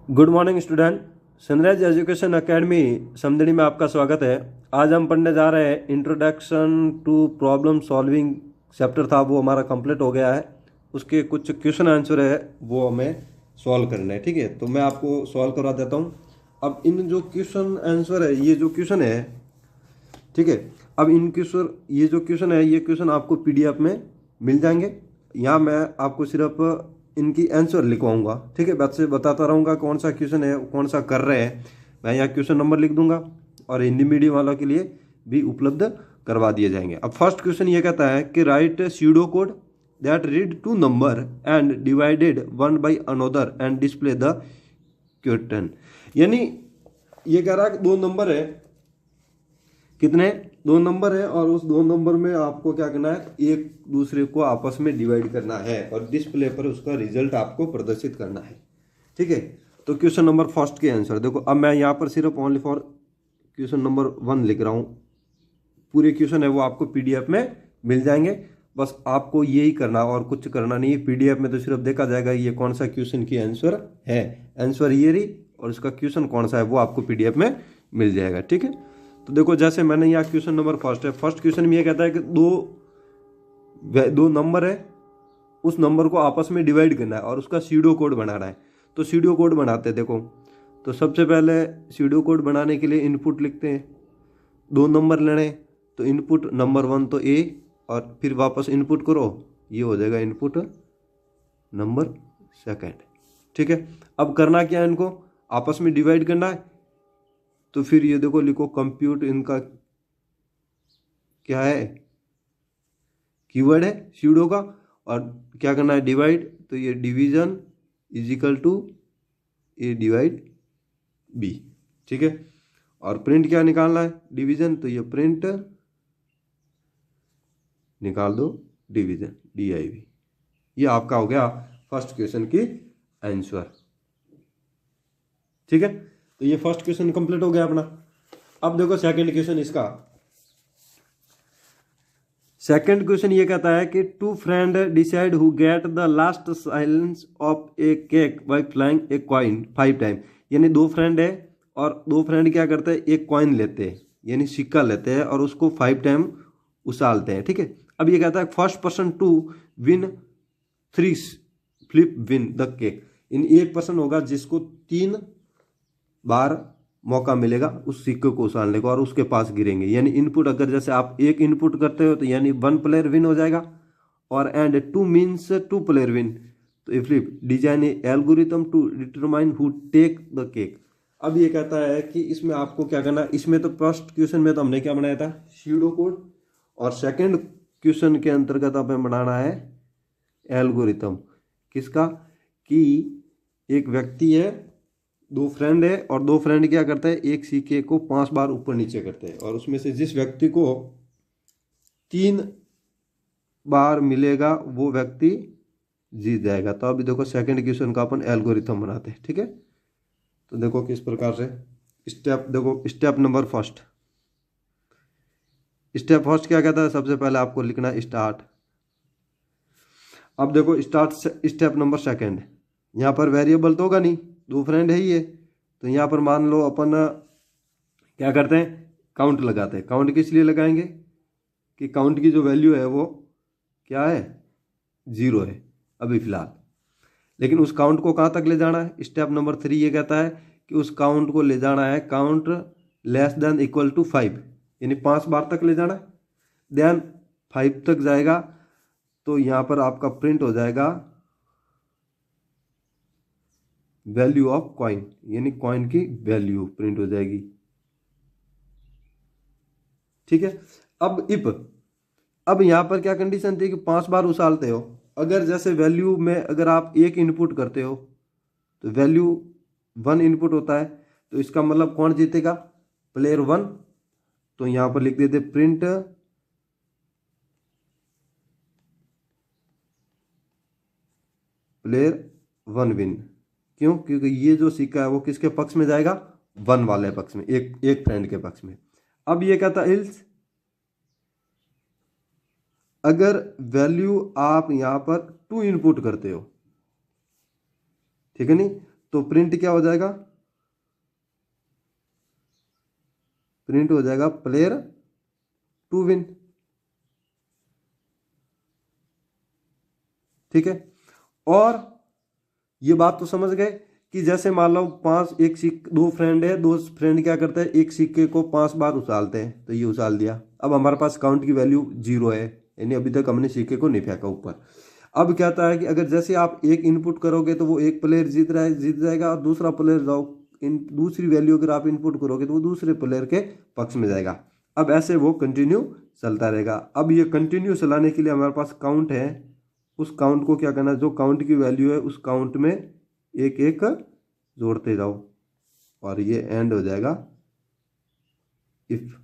Good morning student. Sunrise education academy Samdari में आपका स्वागत है। आज हम पढ़ने जा रहे हैं introduction to problem solving. Chapter था वो हमारा कंप्लीट हो गया है। उसके कुछ क्वेश्चन आंसर है वो हमें सॉल्व करना है। ठीक है, तो मैं आपको सॉल्व करवा देता हूँ। अब इन जो क्वेश्चन आंसर है, ये जो क्वेश्चन है, ठीक है, अब इन क्वेश्चन, ये जो क्वेश्चन है, ये क्वेश्चन आपको पीडीएफ में मिल जाएंगे। यहाँ मैं आपको सिर्फ इनकी आंसर लिखवाऊंगा। ठीक है, वैसे बताता रहूँगा कौन सा क्वेश्चन है, कौन सा कर रहे हैं। मैं यहाँ क्वेश्चन नंबर लिख दूंगा और हिंदी मीडियम वालों के लिए भी उपलब्ध करवा दिए जाएंगे। अब फर्स्ट क्वेश्चन ये कहता है कि write pseudo code that read two number and divided one by another and display the question. यानी ये कह रहा है कि दो नंबर है, कितने, दो नंबर है, और उस दो नंबर में आपको क्या करना है, एक दूसरे को आपस में डिवाइड करना है और डिस्प्ले पर उसका रिजल्ट आपको प्रदर्शित करना है। ठीक है, तो क्वेश्चन नंबर फर्स्ट के आंसर देखो। अब मैं यहाँ पर सिर्फ ओनली फॉर क्वेश्चन नंबर 1 लिख रहा हूँ। पूरे क्वेश्चन है वो आपको पीडीएफ में मिल जाएंगे। बस आपको यही करना और कुछ करना नहीं है। पीडीएफ में तो सिर्फ देखा जाएगा ये कौन सा क्वेश्चन की आंसर है, आंसर ये रही, और इसका क्वेश्चन कौन सा है वो आपको पीडीएफ में मिल जाएगा। ठीक है, तो देखो जैसे मैंने यहाँ क्वेश्चन नंबर फर्स्ट है, फर्स्ट क्वेश्चन में ये कहता है कि दो नंबर है, उस नंबर को आपस में डिवाइड करना है और उसका सीडो कोड बनाना है। तो सीडो कोड बनाते हैं। देखो, तो सबसे पहले सीडो कोड बनाने के लिए इनपुट लिखते हैं। दो नंबर लेने, तो इनपुट नंबर 1 तो ए, और फिर वापस इनपुट करो, ये हो जाएगा इनपुट नंबर सेकेंड। ठीक है, अब करना क्या है, इनको आपस में डिवाइड करना है। तो फिर ये देखो लिखो कंप्यूट, इनका क्या है, कीवर्ड है सीडो का, और क्या करना है, डिवाइड। तो ये division is equal to A divide B. ठीक है, और प्रिंट क्या निकालना है, डिवीजन, तो ये प्रिंट निकाल दो डिवीजन DIV। ये आपका हो गया फर्स्ट क्वेश्चन की आंसर। ठीक है, तो ये फर्स्ट क्वेश्चन कंप्लीट हो गया अपना। अब देखो सेकंड क्वेश्चन इसका। सेकंड क्वेश्चन ये कहता है कि two friend decide who get the last silence of a cake by flying a coin 5 time. यानी दो फ्रेंड है और दो फ्रेंड क्या करते हैं, एक कॉइन लेते हैं, यानी सिक्का लेते हैं और उसको 5 टाइम उछालते हैं। ठीक है, अब ये कहता है first person to win 3 flip win the cake. इन एक पर्सन होगा जिसको 3 बार मौका मिलेगा उस सिक्के को उछालने को और उसके पास गिरेंगे। यानी इनपुट अगर जैसे आप एक इनपुट करते हो तो यानी 1 प्लेयर विन हो जाएगा, और एंड 2 मीन्स 2 प्लेयर विन। तो if flip design algorithm to determine who take the cake. अब ये कहता है कि इसमें आपको क्या करना है। इसमें तो फर्स्ट क्वेश्चन में तो हमने क्या बनाया था, सीडो कोड, और सेकंड क्वेश्चन के अंतर्गत हमें बनाना है एल्गोरिथम। किसका, कि एक व्यक्ति है, दो फ्रेंड है, और दो फ्रेंड क्या करते हैं, एक सिक्के को 5 बार ऊपर नीचे करते हैं, और उसमें से जिस व्यक्ति को 3 बार मिलेगा वो व्यक्ति जीत जाएगा। तो अभी देखो सेकंड क्वेश्चन का अपन एल्गोरिथम बनाते हैं। ठीक है, तो देखो किस प्रकार से स्टेप, देखो step number first. Step first क्या कहता है, सबसे पहले आपको लिखना स्टार्ट। अब देखो स्टार्ट स्टेप नंबर सेकंड, यहाँ पर वेरिएबल तो होगा नहीं, दो फ्रेंड है ही है, तो यहाँ पर मान लो अपन क्या करते हैं, काउंट लगाते हैं। काउंट किस लिए लगाएंगे कि काउंट की जो वैल्यू है वो क्या है, 0 है अभी फिलहाल। लेकिन उस काउंट को कहाँ तक ले जाना है, स्टेप नंबर 3 ये कहता है कि उस काउंट को ले जाना है count less than equal to 5, यानी 5 बार तक ले जाना है। देन 5 तक जाएगा तो यहाँ पर आपका प्रिंट हो जाएगा वैल्यू ऑफ कॉइन, यानी कॉइन की वैल्यू प्रिंट हो जाएगी। ठीक है, अब इफ, अब यहां पर क्या कंडीशन थी कि 5 बार उछालते हो। अगर जैसे वैल्यू में अगर आप एक इनपुट करते हो तो वैल्यू 1 इनपुट होता है, तो इसका मतलब कौन जीतेगा, प्लेयर 1। तो यहां पर लिख देते प्रिंट प्लेयर 1 विन। क्यों, क्योंकि ये जो सिक्का है वो किसके पक्ष में जाएगा, 1 वाले पक्ष में, एक फ्रेंड के पक्ष में। अब ये कहता इल्स, अगर वैल्यू आप यहां पर 2 इनपुट करते हो, ठीक है नहीं, तो प्रिंट क्या हो जाएगा, प्रिंट हो जाएगा प्लेयर टू विन। ठीक है, और ये बात तो समझ गए कि जैसे मान लो दो फ्रेंड है, दो फ्रेंड क्या करते हैं, एक सिक्के को 5 बार उछालते हैं, तो ये उछाल दिया। अब हमारे पास काउंट की वैल्यू 0 है, यानी अभी तक हमने सिक्के को नहीं फेंका ऊपर। अब क्या होता है कि अगर जैसे आप एक इनपुट करोगे तो वो एक प्लेयर जीत जाएगा, और दूसरा प्लेयर दूसरी वैल्यू अगर आप इनपुट करोगे तो वो दूसरे प्लेयर के पक्ष में जाएगा। अब ऐसे वो कंटिन्यू चलता रहेगा। अब ये कंटिन्यू चलाने के लिए हमारे पास काउंट है, उस काउंट को क्या करना है, जो काउंट की वैल्यू है उस काउंट में एक एक जोड़ते जाओ, और ये एंड हो जाएगा इफ।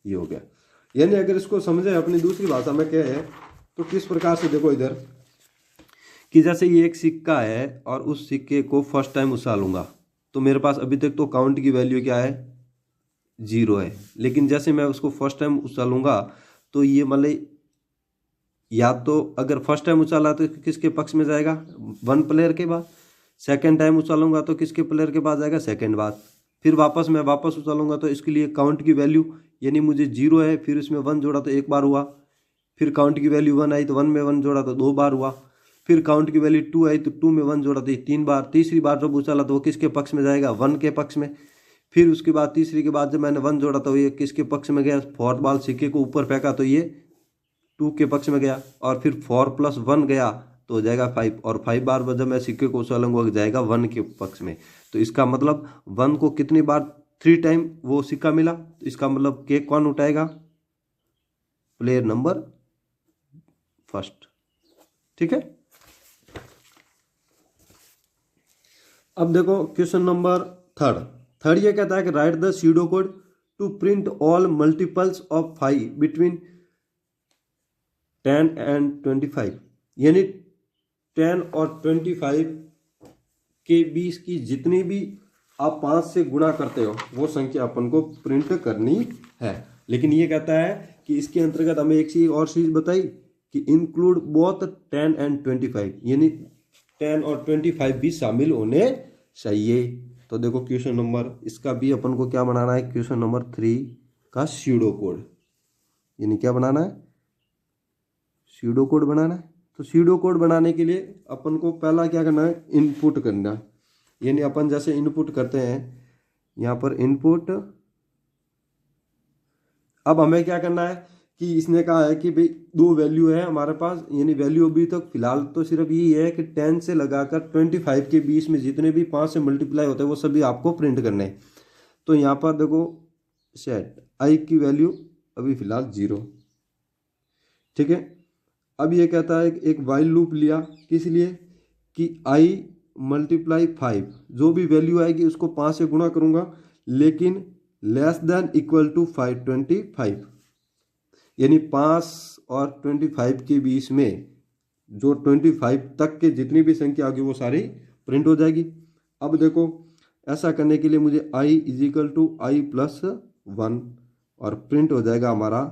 ये हो गया। यानी अगर इसको समझे अपनी दूसरी भाषा में क्या है, तो किस प्रकार से देखो इधर कि जैसे ये एक सिक्का है और उस सिक्के को फर्स्ट टाइम उछालूंगा, तो मेरे पास अभी तक तो काउंट की वैल्यू क्या है, 0 है। लेकिन जैसे मैं उसको फर्स्ट टाइम उछालूंगा तो ये मतलब या तो अगर फर्स्ट टाइम उछाला तो किसके पक्ष में जाएगा, 1 प्लेयर के बाद। सेकंड टाइम उछालूंगा तो किसके प्लेयर के पास जाएगा, सेकंड बाद। फिर मैं वापस उछालूंगा तो इसके लिए काउंट की वैल्यू, यानी मुझे 0 है, फिर इसमें 1 जोड़ा तो 1 बार हुआ। फिर काउंट की वैल्यू 1 आई तो 1 में 1 जोड़ा तो 2 बार हुआ। फिर काउंट की वैल्यू 2 आई तो 2 में 1 जोड़ा तो 3 बार। तीसरी बार जब उछाला तो वो किसके पक्ष में जाएगा, 1 के पक्ष में। फिर उसके बाद तीसरी के बाद जब मैंने 1 जोड़ा तो ये किसके पक्ष में गया, फोर्थ बाल सिक्के को ऊपर फेंका तो ये 2 के पक्ष में गया। और फिर 4 + 1 गया तो हो जाएगा 5, और 5 बार जब मैं सिक्के को उछालूंगा जाएगा 1 के पक्ष में। तो इसका मतलब 1 को कितनी बार, 3 टाइम वो सिक्का मिला, तो इसका मतलब केक कौन उठाएगा, प्लेयर नंबर फर्स्ट। ठीक है, अब देखो क्वेश्चन नंबर थर्ड ये कहता है कि write the pseudo code to print all multiples of 5 between 10 and 25, यानी 10 और 25 के बीच की जितनी भी आप 5 से गुणा करते हो वो संख्या अपन को प्रिंट करनी है। लेकिन ये कहता है कि इसके अंतर्गत हमें एक चीज और चीज बताई कि इंक्लूड बोथ 10 and 25, यानी 10 और 25 भी शामिल होने चाहिए। तो देखो क्वेश्चन नंबर, इसका भी अपन को क्या बनाना है, क्वेश्चन नंबर 3 का स्यूडो कोड, यानी क्या बनाना है, स्यूडो कोड बनाना है। तो स्यूडो कोड बनाने के लिए अपन को पहला क्या करना है, इनपुट करना है। यानी अपन जैसे इनपुट करते हैं यहाँ पर इनपुट। अब हमें क्या करना है कि इसने कहा है कि भाई 2 वैल्यू है हमारे पास, यानी वैल्यू अभी तक फिलहाल तो सिर्फ यही है कि 10 से लगाकर 25 के बीच में जितने भी 5 से मल्टीप्लाई होते हैं वो सभी आपको प्रिंट करने हैं। तो यहाँ पर देखो सेट आई की वैल्यू अभी फिलहाल 0। ठीक है, अब ये कहता है एक वाइल लूप लिया, किस लिए कि i × 5, जो भी वैल्यू आएगी उसको 5 से गुणा करूंगा, लेकिन <= 25, यानी 5 और 25 के बीच में जो 25 तक के जितनी भी संख्या होगी वो सारी प्रिंट हो जाएगी। अब देखो ऐसा करने के लिए मुझे i = i + 1 और प्रिंट हो जाएगा हमारा,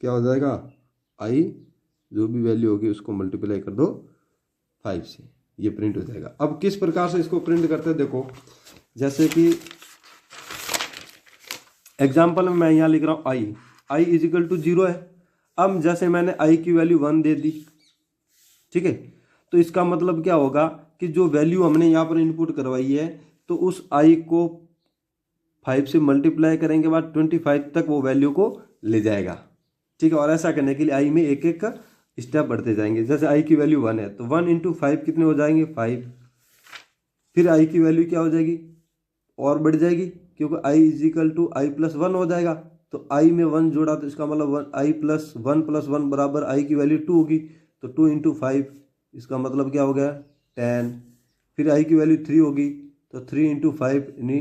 क्या हो जाएगा, i जो भी वैल्यू होगी उसको मल्टीप्लाई कर दो 5 से, ये प्रिंट हो जाएगा। अब किस प्रकार से इसको प्रिंट करते हैं, देखो जैसे कि एग्जाम्पल में मैं यहाँ लिख रहा हूँ i = 0 है। अब जैसे मैंने i की वैल्यू 1 दे दी, ठीक है, तो इसका मतलब क्या होगा कि जो वैल्यू हमने यहाँ पर इनपुट करवाई है तो उस i को 5 से मल्टीप्लाई करेंगे बाद 25 तक वो वैल्यू को ले जाएगा। ठीक है, और ऐसा करने के लिए i में एक एक स्टेप बढ़ते जाएंगे। जैसे i की वैल्यू 1 है तो 1 × 5 कितने हो जाएंगे, 5। फिर i की वैल्यू क्या हो जाएगी, और बढ़ जाएगी, क्योंकि i = i + 1 हो जाएगा। तो i में 1 जोड़ा तो इसका मतलब i + 1 + 1 बराबर i की वैल्यू 2 होगी, तो 2 × 5 इसका मतलब क्या हो गया, 10। फिर i की वैल्यू 3 होगी तो 3 × 5 यानी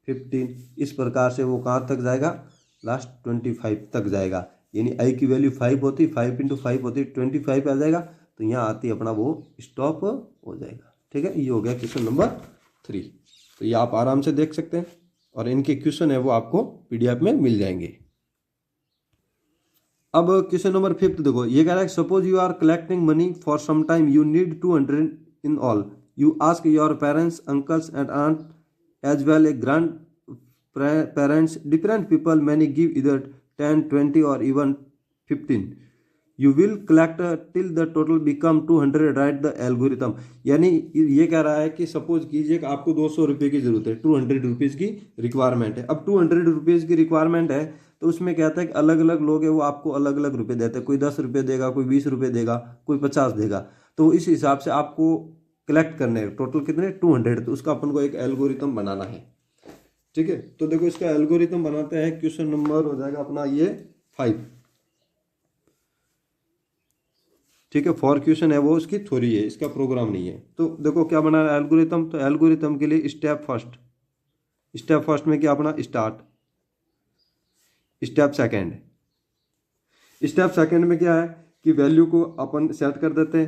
15। इस प्रकार से वो कहाँ तक जाएगा, लास्ट 25 तक जाएगा। यानी i की वैल्यू 5 होती, 5 × 5 होती 25 आ जाएगा, तो यहाँ आती अपना वो स्टॉप हो जाएगा। ठीक है, ये हो गया क्वेश्चन नंबर 3। तो ये आप आराम से देख सकते हैं, और इनके क्वेश्चन है वो आपको PDF में मिल जाएंगे। अब क्वेश्चन नंबर 5 देखो, ये कह रहा है suppose you are collecting money for some time, you need 200 in all, you ask your parents, uncles and aunt as well a grandparents, different people, many give इधर 10, 20 और even 15, you will collect till the total become 200, write the algorithm. यानी ये कह रहा है कि suppose कीजिए कि आपको 200 रुपये की जरूरत है, 200 रुपीज़ की रिक्वायरमेंट है। अब 200 रुपीज़ की रिक्वायरमेंट है तो उसमें कहता है कि अलग अलग लोग हैं वो आपको अलग अलग रुपये देते हैं, कोई 10 रुपये देगा, कोई 20 रुपये देगा, कोई 50 देगा। तो इस हिसाब से आपको कलेक्ट करने हैं टोटल कितने, 200। तो उसका अपन को एक एल्गोरिथम बनाना है। ठीक है, तो देखो इसका एल्गोरिथम बनाते हैं। क्वेश्चन नंबर हो जाएगा अपना ये 5। ठीक है, 4 क्वेश्चन है वो, उसकी थ्योरी है, इसका प्रोग्राम नहीं है। तो देखो क्या बनाना है एल्गोरिथम। तो एल्गोरिथम के लिए स्टेप फर्स्ट में क्या अपना स्टार्ट, स्टेप सेकंड में क्या है कि वैल्यू को अपन सेट कर देते हैं,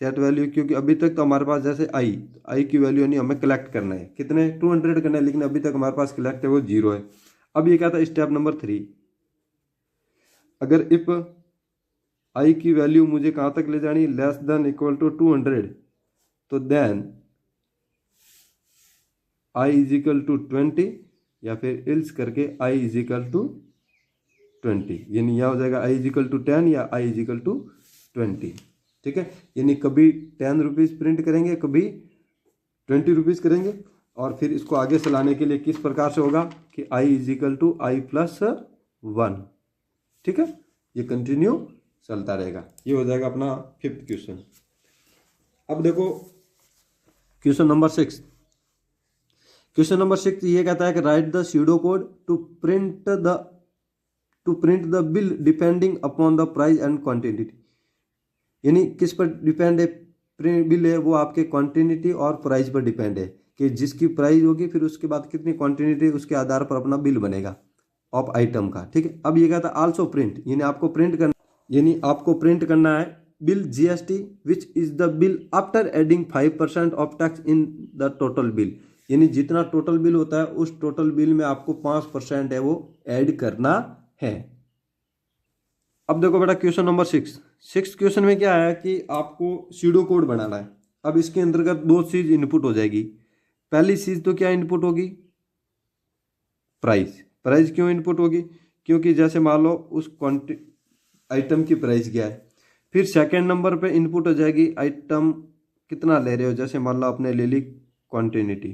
सेट वैल्यू, क्योंकि अभी तक तो हमारे पास जैसे आई की वैल्यू नहीं, हमें कलेक्ट करना है कितने, 200 करना है, लेकिन अभी तक हमारे पास कलेक्ट है वो 0 है। अब ये क्या था स्टेप नंबर 3, अगर इफ आई की वैल्यू मुझे कहाँ तक ले जानी, लेस देन इक्वल टू 200, तो then I is equal to 20, या फिर इल्स करके आई इज इक्वल टू 20, यानी यह हो जाएगा आई इज इक्वल टू 10 या आई इज इक्वल टू 20। ठीक है, यानी कभी 10 रुपीज़ प्रिंट करेंगे, कभी 20 रुपीज़ करेंगे, और फिर इसको आगे चलाने के लिए किस प्रकार से होगा कि I is equal to I plus 1। ठीक है, ये कंटिन्यू चलता रहेगा। ये हो जाएगा अपना 5th क्वेश्चन। अब देखो क्वेश्चन नंबर 6। क्वेश्चन नंबर 6 ये कहता है कि write the pseudo code to print the bill depending upon the price and quantity. यानी किस पर डिपेंड है बिल है, वो आपके क्वांटिटी और प्राइस पर डिपेंड है, कि जिसकी प्राइस होगी फिर उसके बाद कितनी क्वांटिटी, उसके आधार पर अपना बिल बनेगा ऑफ आइटम का। ठीक है, अब ये कहता है आल्सो प्रिंट, यानी आपको प्रिंट करना है bill GST which is the bill after adding 5% of tax in the total bill. यानी जितना टोटल बिल होता है उस टोटल बिल में आपको 5% है वो ऐड करना है। अब देखो बेटा क्वेश्चन नंबर 6 क्वेश्चन में क्या है कि आपको स्यूडो कोड बनाना है। अब इसके अंतर्गत 2 चीज इनपुट हो जाएगी। पहली चीज तो क्या इनपुट होगी, प्राइस क्यों इनपुट होगी, क्योंकि जैसे मान लो उस आइटम की प्राइस क्या है। फिर सेकंड नंबर पे इनपुट हो जाएगी आइटम कितना ले रहे हो, जैसे मान लो आपने ले ली क्वांटिटी,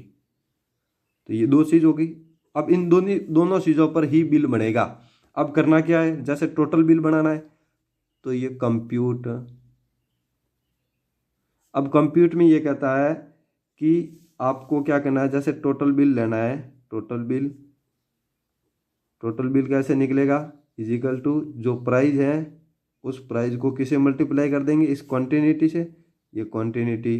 तो ये 2 चीज होगी। अब इन दोनों चीजों पर ही बिल बनेगा। अब करना क्या है, जैसे टोटल बिल बनाना है तो ये कंप्यूट। अब कंप्यूट में ये कहता है कि आपको क्या करना है, जैसे टोटल बिल लेना है, टोटल बिल कैसे निकलेगा, इजिकल टू जो प्राइस है उस प्राइस को किसे मल्टीप्लाई कर देंगे, इस क्वांटिटी से, ये क्वांटिटी।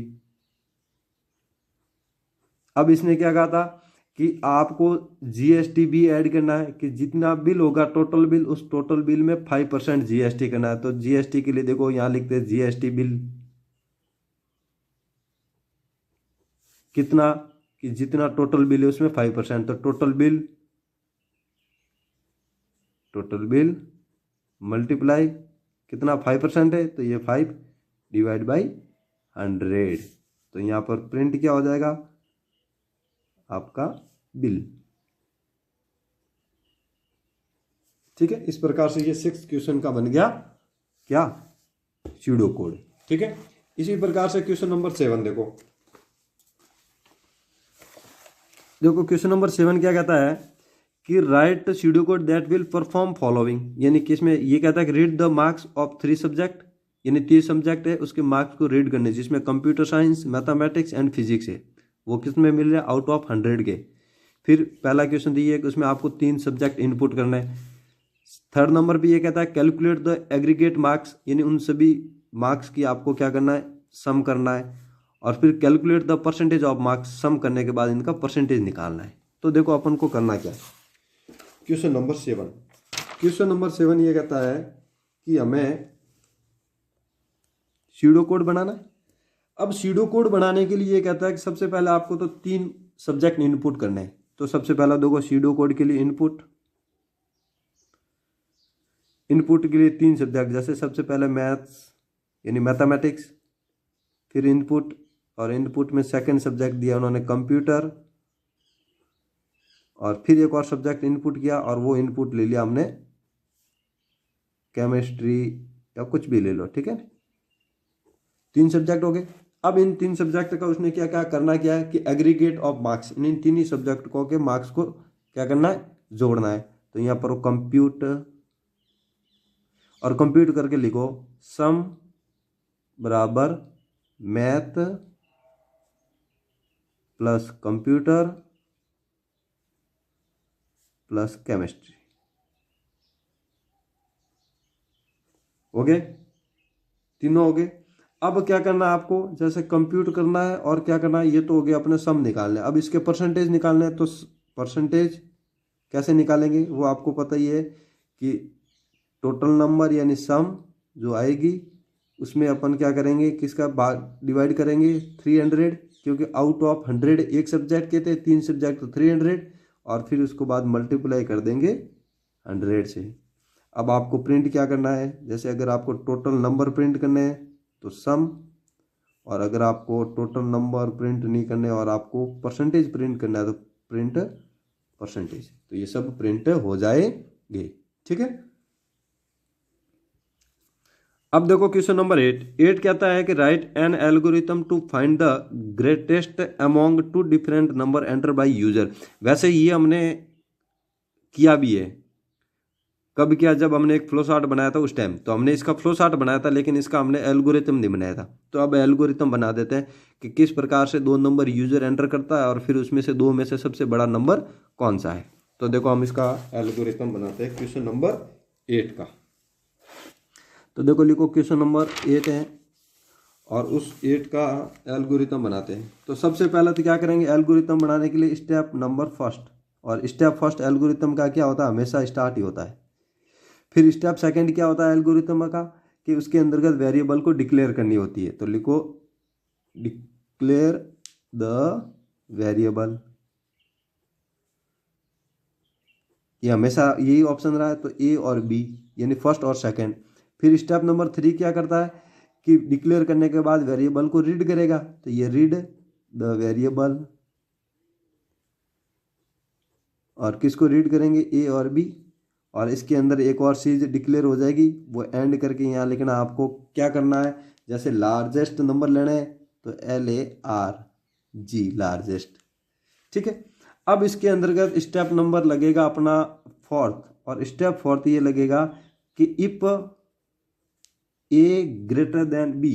अब इसने क्या कहा था कि आपको जीएसटी भी ऐड करना है, कि जितना बिल होगा टोटल बिल, उस टोटल बिल में 5% जीएसटी करना है। तो जीएसटी के लिए देखो यहां लिखते हैं जीएसटी बिल कितना, कि जितना टोटल बिल है उसमें 5%। तो टोटल बिल मल्टीप्लाई कितना 5% है, तो ये 5 डिवाइड बाई 100। तो यहां पर प्रिंट क्या हो जाएगा आपका बिल। ठीक है, इस प्रकार से ये 6th क्वेश्चन का बन गया क्या, स्यूडो कोड। ठीक है, इसी प्रकार से क्वेश्चन नंबर 7 देखो क्वेश्चन नंबर 7 क्या कहता है कि write pseudo code that will perform following. यानी कि इसमें ये कहता है कि read the marks of 3 subject, यानी 3 सब्जेक्ट है उसके मार्क्स को रीड करने, जिसमें computer science, mathematics and physics है, वो किस में मिल रहा है, आउट ऑफ 100 के। फिर पहला क्वेश्चन दिए कि उसमें आपको 3 सब्जेक्ट इनपुट करना है। थर्ड नंबर पे ये कहता है कैलकुलेट द एग्रीगेट मार्क्स, यानी उन सभी मार्क्स की आपको क्या करना है, सम करना है। और फिर calculate the percentage of marks, sum करने के बाद इनका परसेंटेज निकालना है। तो देखो अपन को करना क्या है, क्वेश्चन नंबर 7 ये कहता है कि हमें स्यूडो कोड बनाना है। अब स्यूडो कोड बनाने के लिए ये कहता है कि सबसे पहले आपको तो 3 सब्जेक्ट इनपुट करने हैं। तो सबसे पहला देखो स्यूडो कोड के लिए इनपुट इनपुट के लिए 3 सब्जेक्ट, जैसे सबसे पहले मैथ्स यानी मैथमेटिक्स, फिर इनपुट, और इनपुट में सेकंड सब्जेक्ट दिया उन्होंने कंप्यूटर, और फिर एक और सब्जेक्ट इनपुट किया और वो इनपुट ले लिया हमने केमिस्ट्री या कुछ भी ले लो, ठीक है। 3 सब्जेक्ट हो गए। अब इन 3 सब्जेक्ट का उसने क्या क्या करना क्या है कि aggregate of marks, in 3 he subject को के मार्क्स को क्या करना है, जोड़ना है। तो यहाँ पर वो कंप्यूट और कंप्यूट करके लिखो सम बराबर math plus computer plus chemistry, हो गए, तीनों हो गए। अब क्या करना है आपको, जैसे कंप्यूट करना है और क्या करना है, ये तो हो गया अपने सम निकालने। अब इसके परसेंटेज निकालने हैं, तो परसेंटेज कैसे निकालेंगे वो आपको पता ही है कि टोटल नंबर यानी सम जो आएगी उसमें अपन क्या करेंगे, किसका डिवाइड करेंगे 300, क्योंकि आउट ऑफ 100 एक सब्जेक्ट के थे, 3 सब्जेक्ट तो 300, और फिर उसको बाद मल्टीप्लाई कर देंगे 100 से। अब आपको प्रिंट क्या करना है, जैसे अगर आपको टोटल नंबर प्रिंट करने हैं तो सम, और अगर आपको टोटल नंबर प्रिंट नहीं करने और आपको परसेंटेज प्रिंट करना है तो प्रिंट परसेंटेज। तो ये सब प्रिंट हो जाएंगे, ठीक है। अब देखो क्वेश्चन नंबर 8 कहता है कि write an algorithm to find the greatest among 2 different number enter by user. वैसे ये हमने किया भी है, कब किया, जब हमने एक फ्लो चार्ट बनाया था उस टाइम, तो हमने इसका फ्लो चार्ट बनाया था लेकिन इसका हमने एल्गोरिथम नहीं बनाया था। तो अब एल्गोरिथम बना देते हैं कि किस प्रकार से 2 नंबर यूजर एंटर करता है और फिर उसमें से 2 में से सबसे बड़ा नंबर कौन सा है। तो देखो हम इसका एल्गोरिथम बनाते हैं क्वेश्चन नंबर 8 का। तो देखो लिखो क्वेश्चन नंबर 8 है और उस 8 का एल्गोरिथम बनाते हैं। तो सबसे पहले तो क्या करेंगे, एल्गोरिथम बनाने के लिए स्टेप नंबर फर्स्ट, और स्टेप फर्स्ट एल्गोरिथम का क्या होता है, हमेशा स्टार्ट ही होता है। फिर स्टेप सेकंड क्या होता है एल्गोरिथम का, कि उसके अंतर्गत वेरिएबल को डिक्लेयर करनी होती है। तो लिखो डिक्लेयर द वेरिएबल, ये हमेशा यही ऑप्शन रहा है, तो ए और बी यानी फर्स्ट और सेकंड। फिर स्टेप नंबर 3 क्या करता है कि डिक्लेयर करने के बाद वेरिएबल को रीड करेगा, तो ये रीड द वेरिएबल, और किसको रीड करेंगे, ए और बी। और इसके अंदर एक और चीज डिक्लेयर हो जाएगी, वो एंड करके यहाँ लिखना। आपको क्या करना है, जैसे लार्जेस्ट नंबर लेना है तो LARG लार्जेस्ट, ठीक है। अब इसके अंतर्गत स्टेप नंबर लगेगा अपना फोर्थ, और स्टेप फोर्थ ये लगेगा कि if A greater than B,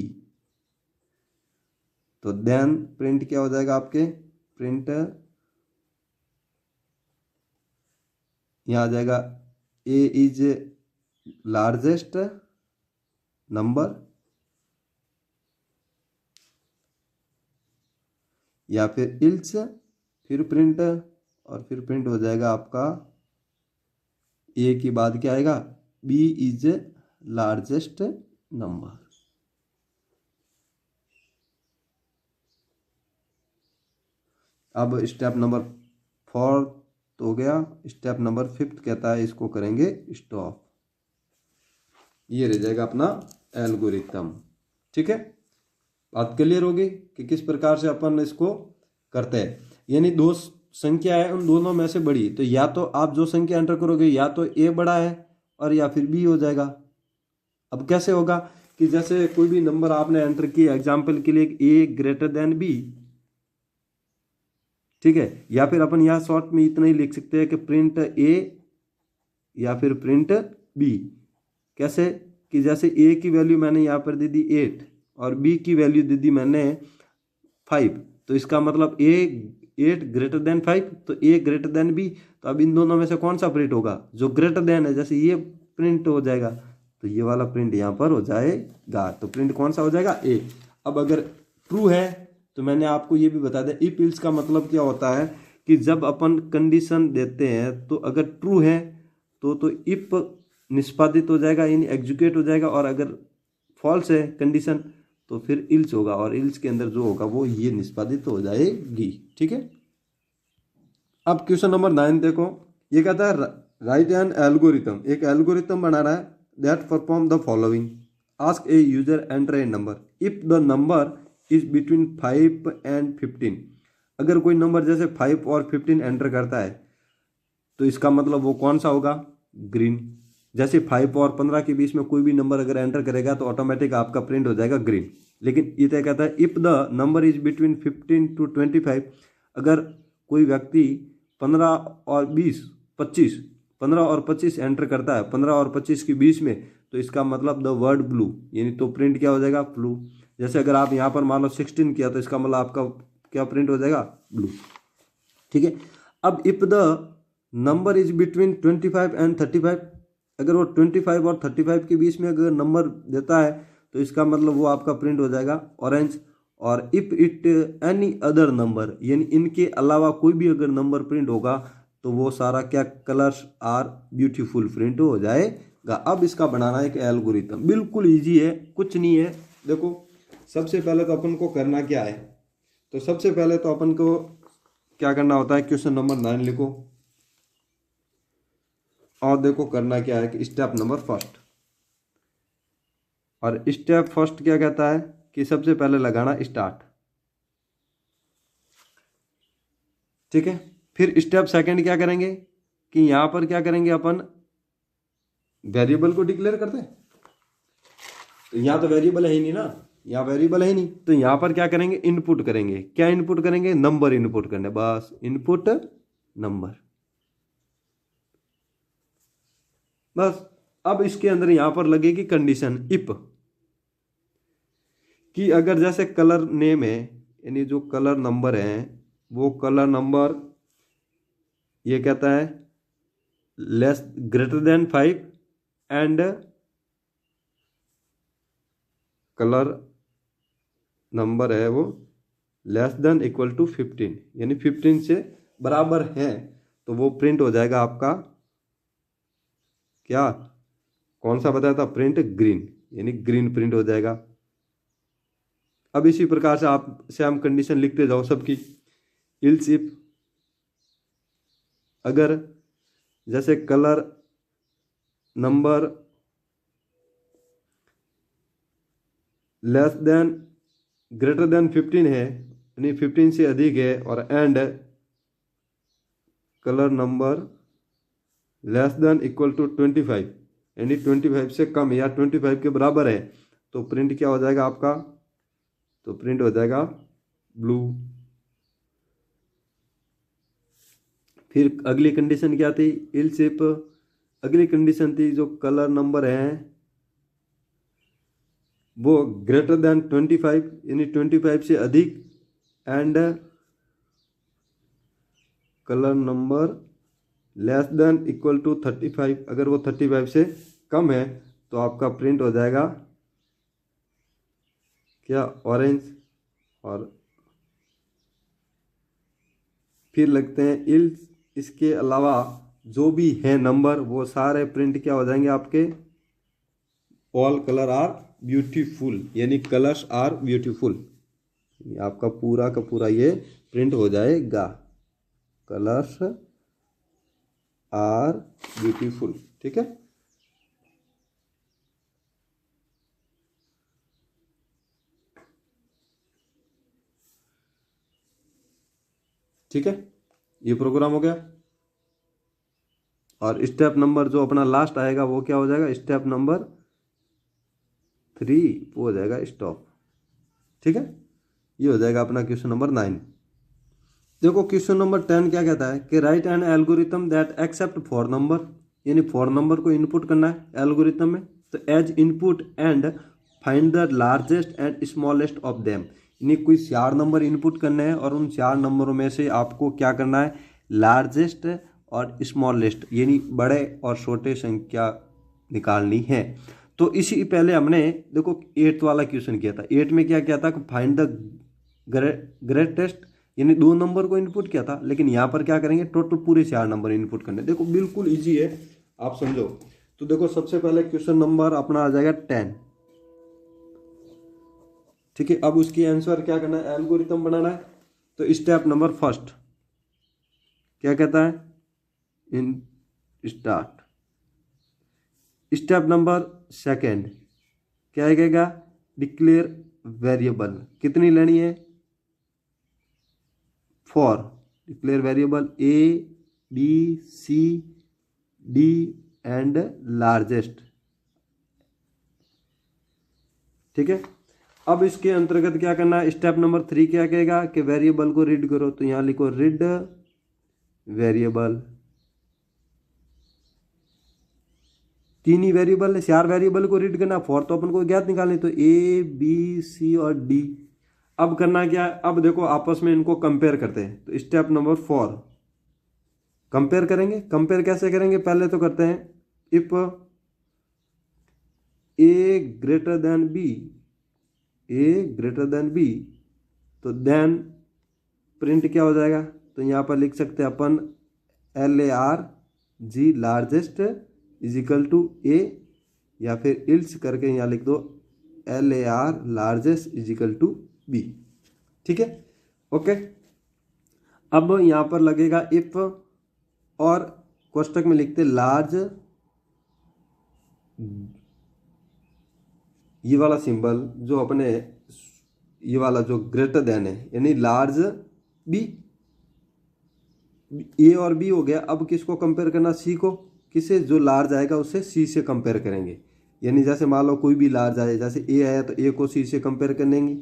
तो देन प्रिंट क्या हो जाएगा आपके, प्रिंट यहां आ जाएगा A इज लार्जेस्ट नंबर, या फिर इल्स, फिर प्रिंट, और फिर प्रिंट हो जाएगा आपका A के बाद क्या आएगा, B इज लार्जेस्ट नंबर। अब स्टेप नंबर 4 तो हो गया। स्टेप नंबर 5 कहता है इसको करेंगे स्टॉप। ये रह जाएगा अपना एल्गोरिथम, ठीक है। बात क्लियर होगी कि किस प्रकार से अपन इसको करते हैं। यानी 2 संख्या है, उन दोनों में से बड़ी, तो या तो आप जो संख्या एंटर करोगे या तो ए बड़ा है और या फिर बी हो जाएगा। अब कैसे होगा कि जैसे कोई भी नंबर आपने एंटर किया, एग्जाम्पल के लिए ए ग्रेटर देन बी, ठीक है, या फिर अपन यहाँ शॉर्ट में इतना ही लिख सकते हैं कि प्रिंट ए या फिर प्रिंट बी। कैसे कि जैसे ए की वैल्यू मैंने यहाँ पर दे दी 8 और बी की वैल्यू दे दी मैंने 5, तो इसका मतलब ए 8 ग्रेटर देन 5, तो ए ग्रेटर देन बी। तो अब इन दोनों में से कौन सा प्रिंट होगा, जो ग्रेटर देन है, जैसे ये प्रिंट हो जाएगा तो ये वाला प्रिंट यहाँ पर हो जाएगा। तो प्रिंट कौन सा हो जाएगा, ए। अब अगर ट्रू है तो मैंने आपको ये भी बता दिया, इफ इल्स का मतलब क्या होता है कि जब अपन कंडीशन देते हैं तो अगर ट्रू है तो इफ निष्पादित हो जाएगा यानी एग्जीक्यूट हो जाएगा, और अगर फॉल्स है कंडीशन तो फिर इल्स होगा, और इल्स के अंदर जो होगा वो ये निष्पादित हो जाएगी, ठीक है। अब क्वेश्चन नंबर 9 देखो, ये कहता है राइट एन एल्गोरिथम, एक एल्गोरिथम बनाना है। that perform the following. Ask a user enter a number. If the number is between 5 and 15, अगर कोई नंबर जैसे 5 और 15 एंटर करता है तो इसका मतलब वो कौन सा होगा? ग्रीन। जैसे 5 और 15 के बीच में कोई भी नंबर अगर एंटर करेगा तो ऑटोमेटिक आपका प्रिंट हो जाएगा ग्रीन। लेकिन ये कहता है if the number is between 15 to 25, अगर कोई व्यक्ति 15 और 20 25 15 और 25 एंटर करता है 15 और 25 के बीच में, तो इसका मतलब द वर्ड ब्लू, यानी तो प्रिंट क्या हो जाएगा? ब्लू। जैसे अगर आप यहाँ पर मान लो 16 किया तो इसका मतलब आपका क्या प्रिंट हो जाएगा? ब्लू। ठीक है। अब if the number is between 25 and 35, अगर वो 25 और 35 के बीच में अगर नंबर देता है तो इसका मतलब वो आपका प्रिंट हो जाएगा ऑरेंज। और if it any other number, यानी इनके अलावा कोई भी अगर नंबर प्रिंट होगा तो वो सारा क्या? कलर्स आर ब्यूटीफुल प्रिंट हो जाएगा। अब इसका बनाना एक एल्गोरिथम, बिल्कुल ईजी है, कुछ नहीं है। देखो सबसे पहले तो अपन को करना क्या है, तो सबसे पहले तो अपन को क्या करना होता है, क्वेश्चन नंबर 9 लिखो। और देखो करना क्या है कि स्टेप नंबर फर्स्ट, और स्टेप फर्स्ट क्या कहता है कि सबसे पहले लगाना स्टार्ट। ठीक है। फिर स्टेप सेकंड क्या करेंगे कि यहां पर क्या करेंगे, अपन वेरिएबल को डिक्लेयर करते हैं। तो यहां तो वेरिएबल है ही नहीं ना, यहां वेरिएबल है ही नहीं, तो यहां पर क्या करेंगे? इनपुट करेंगे। क्या इनपुट करेंगे? नंबर इनपुट करने, बस इनपुट नंबर, बस। अब इसके अंदर यहां पर लगेगी कंडीशन इफ, कि अगर जैसे कलर नेम है, यानी जो कलर नंबर है वो कलर नंबर ये कहता है less greater than 5 and colour number है वो लेस देन इक्वल टू 15, यानी 15 से बराबर है, तो वो प्रिंट हो जाएगा आपका क्या? कौन सा बताया था? प्रिंट ग्रीन, यानी ग्रीन प्रिंट हो जाएगा। अब इसी प्रकार से आप सेम कंडीशन लिखते जाओ सबकी। इल्स इफ, अगर जैसे colour number less than greater than 15 है, यानी 15 से अधिक है, और and colour number less than equal to 25, यानी 25 से कम या 25 के बराबर है, तो प्रिंट क्या हो जाएगा आपका? तो प्रिंट हो जाएगा ब्लू। फिर अगली कंडीशन क्या थी? इल्स इफ, अगली कंडीशन थी जो कलर नंबर है वो ग्रेटर देन 25, यानी 25 से अधिक, and colour number less than equal to 35, अगर वो 35 से कम है तो आपका प्रिंट हो जाएगा क्या? ऑरेंज। और फिर लगते हैं इल्स, इसके अलावा जो भी है नंबर वो सारे प्रिंट क्या हो जाएंगे आपके? ऑल कलर आर ब्यूटीफुल, यानी कलर्स आर ब्यूटीफुल, आपका पूरा का पूरा ये प्रिंट हो जाएगा कलर्स आर ब्यूटीफुल। ठीक है। ठीक है, ये प्रोग्राम हो गया। और स्टेप नंबर जो अपना लास्ट आएगा वो क्या हो जाएगा? स्टेप नंबर 3 वो हो जाएगा स्टॉप। ठीक है, ये हो जाएगा अपना क्वेश्चन नंबर 9। देखो क्वेश्चन नंबर 10 क्या कहता है कि write an algorithm that accept four number, यानी फॉर नंबर को इनपुट करना है एल्गोरिथम में, तो as input and find the largest and smallest of them, यानी कोई 4 नंबर इनपुट करने हैं और उन 4 नंबरों में से आपको क्या करना है? लार्जेस्ट और स्मॉलेस्ट, यानी बड़े और छोटे संख्या निकालनी है। तो इसी पहले हमने देखो 8th वाला क्वेश्चन किया था। 8 में क्या किया था? फाइंड द ग्रेटेस्ट, यानी 2 नंबर को इनपुट किया था, लेकिन यहाँ पर क्या करेंगे? टोटल पूरे 4 नंबर इनपुट करने। देखो बिल्कुल इजी है, आप समझो। तो देखो सबसे पहले क्वेश्चन नंबर अपना आ जाएगा 10। ठीक है, अब उसकी आंसर क्या करना है? एल्गोरिथम बनाना है। तो स्टेप नंबर फर्स्ट क्या कहता है? इन स्टार्ट, स्टेप नंबर सेकंड क्या आएगा, डिक्लेयर वेरिएबल कितनी लेनी है, 4, declare variable A B C D and largest. ठीक है, अब इसके अंतर्गत क्या करना है, स्टेप नंबर 3 क्या कहेगा कि वेरिएबल को रीड करो, तो यहां लिखो रीड वेरिएबल। 3 ही वेरिएबल है, 4 वेरिएबल को रीड करना, 4 तो अपन को ज्ञात निकालनी, तो ए बी सी और डी। अब करना क्या है, अब देखो आपस में इनको कंपेयर करते हैं, तो स्टेप नंबर 4 कंपेयर करेंगे। कंपेयर कैसे करेंगे, पहले तो करते हैं if A greater than B, A greater than B, तो देन प्रिंट क्या हो जाएगा, तो यहां पर लिख सकते हैं अपन LARG largest is equal to A, या फिर इल्स करके यहां लिख दो LAR largest is equal to B. ठीक है, ओके। अब यहां पर लगेगा इफ, और कोष्टक में लिखते लार्ज, ये वाला सिंबल जो अपने ये वाला जो ग्रेटर देन है, यानी लार्ज बी, ए और बी हो गया। अब किसको कंपेयर करना, सी को, किसे, जो लार्ज आएगा उससे सी से कंपेयर करेंगे। यानी जैसे मान लो कोई भी लार्ज आए, जैसे ए आया तो ए को सी से कंपेयर करेंगे,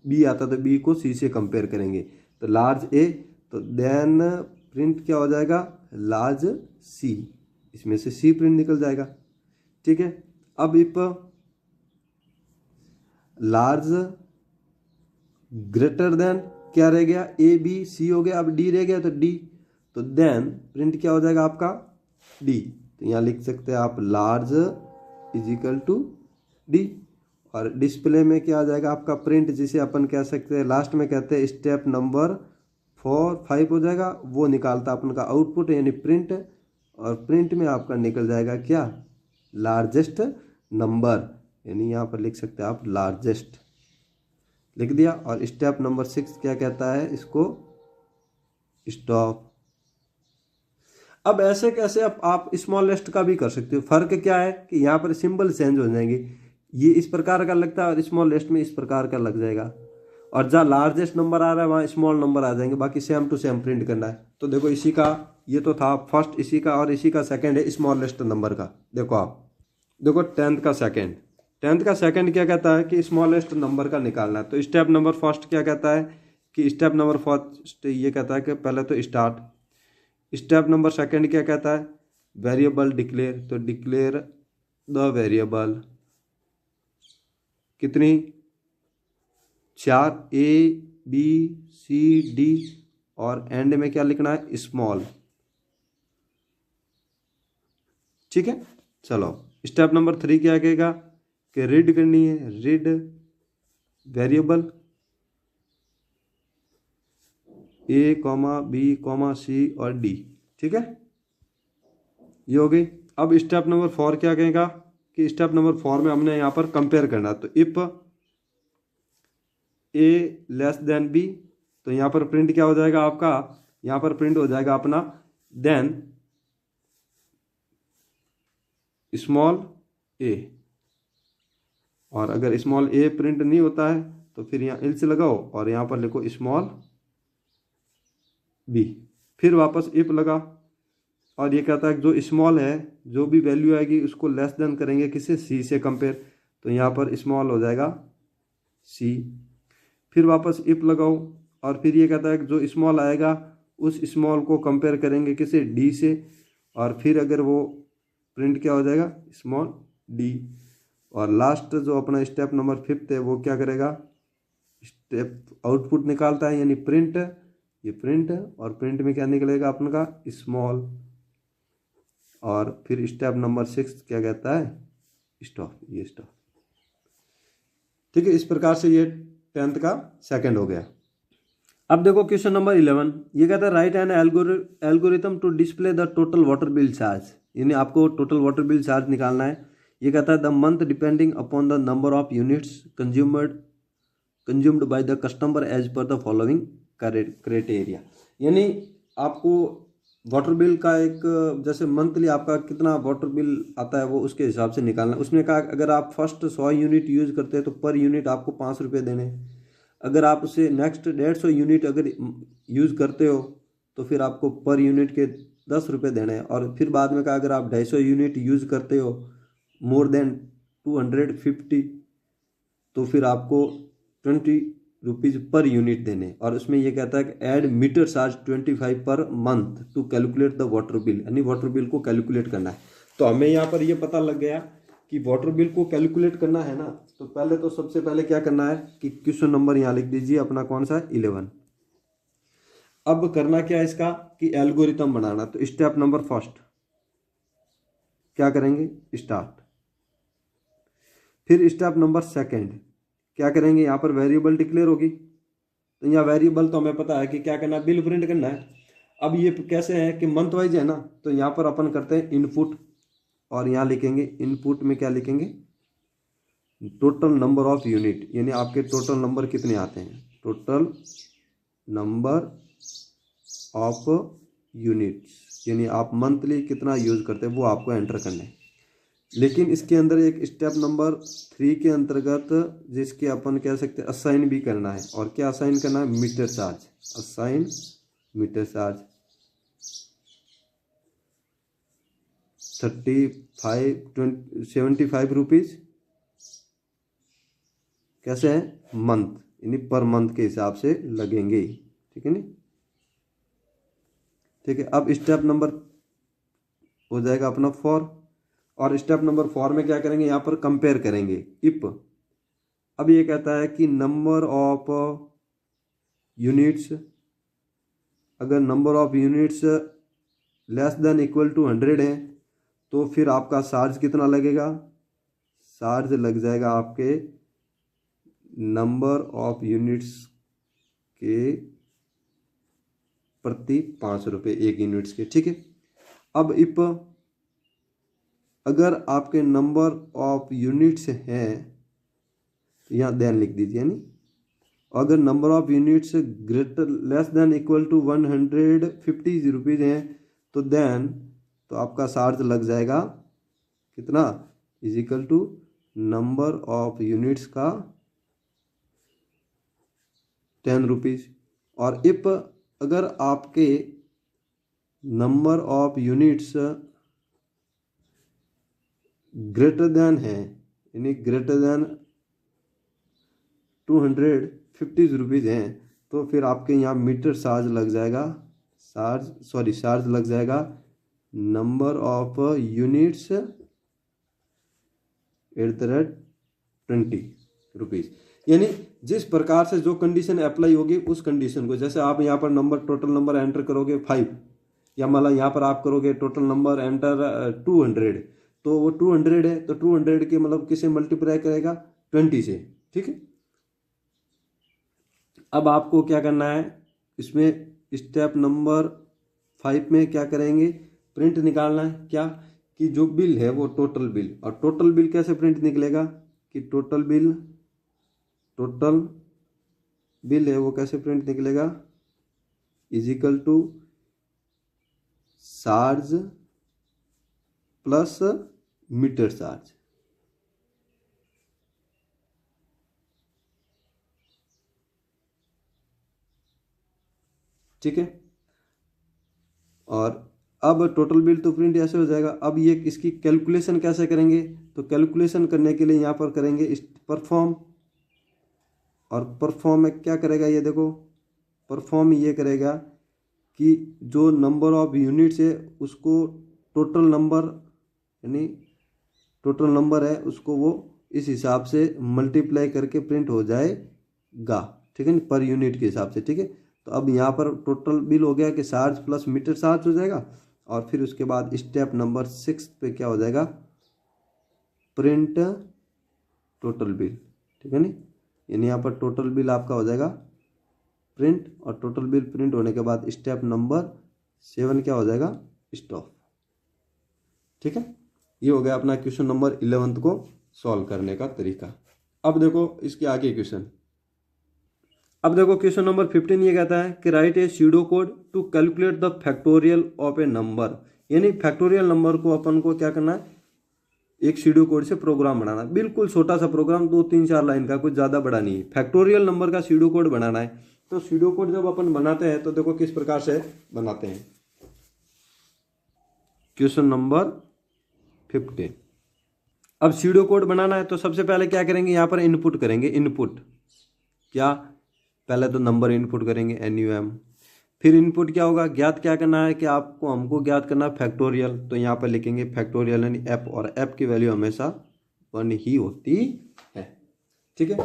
बी आता तो बी को सी से कंपेयर करेंगे, तो लार्ज ए, तो देन प्रिंट क्या हो जाएगा, लार्ज सी, इसमें से सी प्रिंट निकल जाएगा। ठीक है, अब इफ लार्ज ग्रेटर देन क्या रह गया, ए बी सी हो गया, अब डी रह गया, तो डी, तो देन प्रिंट क्या हो जाएगा आपका डी। तो यहां लिख सकते हैं आप large is equal to D, और डिस्प्ले में क्या आ जाएगा आपका प्रिंट, जिसे अपन कह सकते हैं लास्ट में कहते हैं स्टेप नंबर 5 हो जाएगा, वो निकालता अपन का आउटपुट यानी प्रिंट, और प्रिंट में आपका निकल जाएगा क्या, लार्जेस्ट नंबर, यानी यहाँ पर लिख सकते हैं आप लार्जेस्ट, लिख दिया। और स्टेप नंबर 6 क्या कहता है, इसको स्टॉप। अब ऐसे कैसे आप स्मॉलेस्ट का भी कर सकते हो, फर्क क्या है कि यहाँ पर सिंबल चेंज हो जाएंगे, ये इस प्रकार का लगता है और स्मॉलेस्ट में इस प्रकार का लग जाएगा, और जहाँ लार्जेस्ट नंबर आ रहा है वहाँ स्मॉल नंबर आ जाएंगे, बाकी सेम टू सेम प्रिंट करना है। तो देखो इसी का ये तो था फर्स्ट, इसी का, और इसी का सेकंड है स्मॉलेस्ट नंबर का। देखो आप देखो 10th का सेकंड, 10th का सेकंड क्या कहता है कि स्मॉलेस्ट नंबर का निकालना है। तो स्टेप नंबर फर्स्ट क्या कहता है कि स्टेप नंबर फर्स्ट ये कहता है कि पहले तो स्टार्ट। स्टेप नंबर सेकंड क्या कहता है, वेरिएबल डिक्लेयर, तो डिक्लेयर द वेरिएबल कितनी, 4, ए बी सी डी, और एंड में क्या लिखना है, स्मॉल। ठीक है, चलो स्टेप नंबर 3 क्या कहेगा कि रीड करनी है, रीड वेरिएबल ए कॉमा बी कॉमा सी और डी। ठीक है, ये हो गई। अब स्टेप नंबर 4 क्या कहेगा कि स्टेप नंबर 4 में हमने यहाँ पर कंपेयर करना, तो if A less than B, तो यहाँ पर प्रिंट क्या हो जाएगा आपका, यहाँ पर प्रिंट हो जाएगा अपना देन स्मॉल ए, और अगर स्मॉल ए प्रिंट नहीं होता है तो फिर यहाँ इल्स लगाओ और यहाँ पर लिखो स्मॉल बी, फिर वापस इफ लगा, और ये कहता है जो स्मॉल है जो भी वैल्यू आएगी उसको लेस देन करेंगे किसे, सी से कंपेयर, तो यहाँ पर स्मॉल हो जाएगा सी, फिर वापस इफ लगाओ, और फिर ये कहता है कि जो स्मॉल आएगा उस स्मॉल को कंपेयर करेंगे किसे, डी से, और फिर अगर वो प्रिंट क्या हो जाएगा, स्मॉल डी। और लास्ट जो अपना स्टेप नंबर 5 है वो क्या करेगा, स्टेप आउटपुट निकालता है यानी प्रिंट, ये प्रिंट, और प्रिंट में क्या निकलेगा अपन का स्मॉल, और फिर स्टेप नंबर 6 क्या कहता है, स्टॉप, ये स्टॉप। ठीक है, इस प्रकार से ये 10th का सेकंड हो गया। अब देखो क्वेश्चन नंबर 11, ये कहता है write an algorithm to display the total water bill charge, यानी आपको टोटल वाटर बिल चार्ज निकालना है। ये कहता है the month depending upon the number of units consumed by the customer as per the following criteria, यानी आपको water bill का एक, जैसे मंथली आपका कितना वाटर बिल आता है वो उसके हिसाब से निकालना। उसमें कहा अगर आप फर्स्ट 100 यूनिट यूज़ करते हैं तो पर यूनिट आपको 5 रुपये देने। अगर आप उसे नेक्स्ट 150 यूनिट अगर यूज़ करते हो तो फिर आपको पर यूनिट के 10 रुपये देने हैं। और फिर बाद में कहा अगर आप 250 यूनिट यूज़ करते हो मोर देन 250, तो फिर आपको 20 रुपीज़ पर यूनिट देने। और उसमें ये कहता है कि add metre charge 25 per month to calculate the water bill, यानी वाटर बिल को कैलकुलेट करना है। तो हमें यहाँ पर ये पता लग गया कि वाटर बिल को कैलकुलेट करना है ना, तो पहले तो सबसे पहले क्या करना है कि क्वेश्चन नंबर यहाँ लिख दीजिए अपना, कौन सा है 11। अब करना क्या है इसका कि एल्गोरिथम बनाना। तो स्टेप नंबर फर्स्ट क्या करेंगे, स्टार्ट। फिर स्टेप नंबर सेकंड क्या करेंगे, यहाँ पर वेरिएबल डिक्लेयर होगी। तो यहाँ वेरिएबल तो हमें पता है कि क्या करना है, बिल प्रिंट करना है। अब ये कैसे है कि मंथ वाइज है ना, तो यहाँ पर अपन करते हैं इनपुट, और यहाँ लिखेंगे इनपुट में क्या लिखेंगे, टोटल नंबर ऑफ यूनिट, यानी आपके टोटल नंबर कितने आते हैं, टोटल नंबर ऑफ यूनिट्स, यानी आप मंथली कितना यूज़ करते हैं वो आपको एंटर करना है। लेकिन इसके अंदर एक स्टेप नंबर 3 के अंतर्गत जिसके अपन कह सकते हैं असाइन भी करना है। और क्या असाइन करना है, meter charge, assign meter charge 75 rupees कैसे है, मंथ, यानी पर मंथ के हिसाब से लगेंगे। ठीक है नी, ठीक है। अब स्टेप नंबर हो जाएगा अपना 4, और स्टेप नंबर 4 में क्या करेंगे, यहाँ पर कंपेयर करेंगे इफ। अब ये कहता है कि नंबर ऑफ यूनिट्स, अगर number of units less than equal to 100 है तो फिर आपका चार्ज कितना लगेगा, चार्ज लग जाएगा आपके नंबर ऑफ यूनिट्स के प्रति 5 रुपये एक यूनिट्स के। ठीक है। अब इफ अगर आपके नंबर ऑफ यूनिट्स हैं तो यहाँ देन लिख दीजिए, यानी अगर number of units greater less than equal to 150 rupees हैं तो देन तो आपका चार्ज लग जाएगा कितना, is equal to number of units का 10 रुपीज़। और इफ अगर आपके number of units greater than है, यानी ग्रेटर देन 250 रुपीज़ हैं, तो फिर आपके यहाँ मीटर चार्ज लग जाएगा, चार्ज लग जाएगा नंबर ऑफ यूनिट्स @ 20 रुपीज़। यानी जिस प्रकार से जो कंडीशन अप्लाई होगी उस कंडीशन को, जैसे आप यहाँ पर नंबर टोटल नंबर एंटर करोगे 5, या मतलब यहाँ पर आप करोगे टोटल नंबर एंटर 200, तो वो 200 है तो 200 के मतलब किसे मल्टीप्लाई करेगा, 20 से। ठीक है। अब आपको क्या करना है, इसमें स्टेप नंबर 5 में क्या करेंगे, प्रिंट निकालना है। क्या कि जो बिल है वो टोटल बिल, और टोटल बिल कैसे प्रिंट निकलेगा कि टोटल बिल है वो कैसे प्रिंट निकलेगा, is equal to charge plus meter charge. ठीक है। और अब टोटल बिल तो प्रिंट ऐसे हो जाएगा। अब ये इसकी कैलकुलेशन कैसे करेंगे, तो कैलकुलेशन करने के लिए यहाँ पर करेंगे परफॉर्म, और परफॉर्म में क्या करेगा, ये देखो परफॉर्म ये करेगा कि जो नंबर ऑफ यूनिट्स है उसको टोटल नंबर, यानी टोटल नंबर है उसको वो इस हिसाब से मल्टीप्लाई करके प्रिंट हो जाएगा। ठीक है, पर यूनिट के हिसाब से। ठीक है। तो अब यहाँ पर टोटल बिल हो गया कि चार्ज प्लस मीटर चार्ज हो जाएगा, और फिर उसके बाद स्टेप नंबर 6 पे क्या हो जाएगा, प्रिंट टोटल बिल। ठीक है नी, यानी यहाँ पर टोटल बिल आपका हो जाएगा प्रिंट, और टोटल बिल प्रिंट होने के बाद स्टेप नंबर 7 क्या हो जाएगा, स्टॉप। ठीक है। ये हो गया अपना क्वेश्चन नंबर 11 को सॉल्व करने का तरीका। अब देखो इसके आगे क्वेश्चन, अब देखो क्वेश्चन नंबर 15 ये कहता है कि write a pseudo code to calculate the factorial of a number, यानी फैक्टोरियल नंबर को अपन को क्या करना है, एक सीडो कोड से प्रोग्राम बनाना, बिल्कुल छोटा सा प्रोग्राम, 2-3-4 लाइन का, कुछ ज़्यादा बड़ा नहीं है। फैक्टोरियल नंबर का सीडो कोड बनाना है। तो सीडो कोड जब अपन बनाते हैं तो देखो किस प्रकार से बनाते हैं। क्वेश्चन नंबर 15, अब सीडो कोड बनाना है तो सबसे पहले क्या करेंगे, यहाँ पर इनपुट करेंगे। इनपुट क्या, पहले तो नंबर इनपुट करेंगे NUM, फिर इनपुट क्या होगा, ज्ञात क्या करना है कि हमको ज्ञात करना है फैक्टोरियल, तो यहाँ पर लिखेंगे फैक्टोरियल यानी f, और f की वैल्यू हमेशा 1 ही होती है। ठीक है,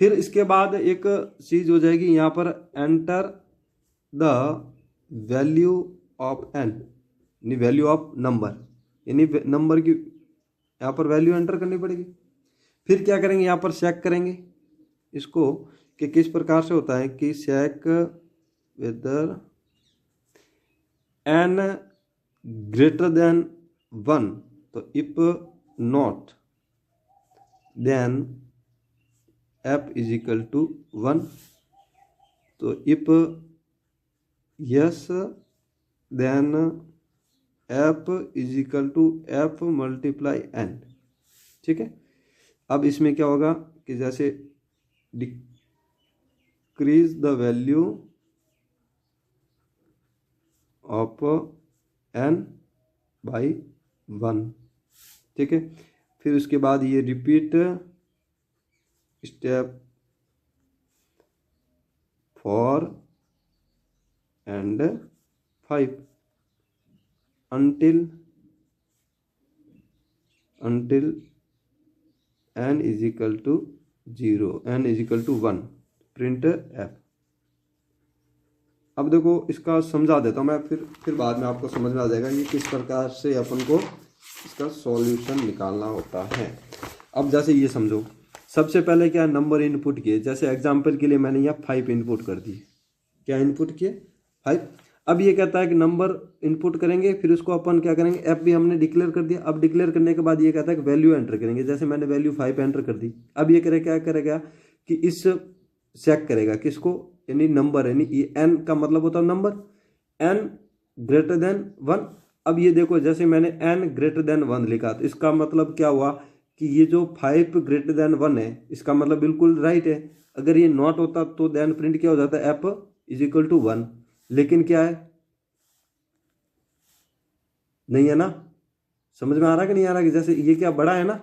फिर इसके बाद एक चीज हो जाएगी यहाँ पर, enter the value of n, यानी वैल्यू ऑफ नंबर, यानी नंबर की यहाँ पर वैल्यू एंटर करनी पड़ेगी। फिर क्या करेंगे, यहाँ पर चेक करेंगे इसको कि किस प्रकार से होता है कि check whether n greater than 1, तो if not then f is equal to 1, तो if yes then f is equal to f multiply n। ठीक है, अब इसमें क्या होगा कि जैसे decrease the value of n by 1। ठीक है, फिर उसके बाद ये repeat step 4 and 5 until n is equal to 0, n is equal to 1, print f। अब देखो इसका समझा देता हूँ मैं, फिर बाद में आपको समझ में आ जाएगा कि किस प्रकार से अपन को इसका सॉल्यूशन निकालना होता है। अब जैसे ये समझो, सबसे पहले क्या नंबर इनपुट किए, जैसे एग्जांपल के लिए मैंने यहाँ 5 इनपुट कर दी। क्या इनपुट किए 5। अब ये कहता है कि नंबर इनपुट करेंगे, फिर उसको अपन क्या करेंगे, एफ भी हमने डिक्लेयर कर दिया। अब डिक्लेयर करने के बाद ये कहता है कि वैल्यू एंटर करेंगे, जैसे मैंने वैल्यू 5 एंटर कर दी। अब ये क्या करेगा कि इस चेक करेगा किसको, यानी नंबर, यानी ये n का मतलब होता है नंबर, n ग्रेटर देन 1। अब ये देखो जैसे मैंने n ग्रेटर देन 1 लिखा, तो इसका मतलब क्या हुआ कि ये जो 5 ग्रेटर देन 1 है, इसका मतलब बिल्कुल राइट है। अगर ये नॉट होता तो देन प्रिंट क्या हो जाता है, f इज इक्वल टू 1। लेकिन क्या है, नहीं है ना, समझ में आ रहा कि नहीं आ रहा कि जैसे ये क्या बड़ा है ना,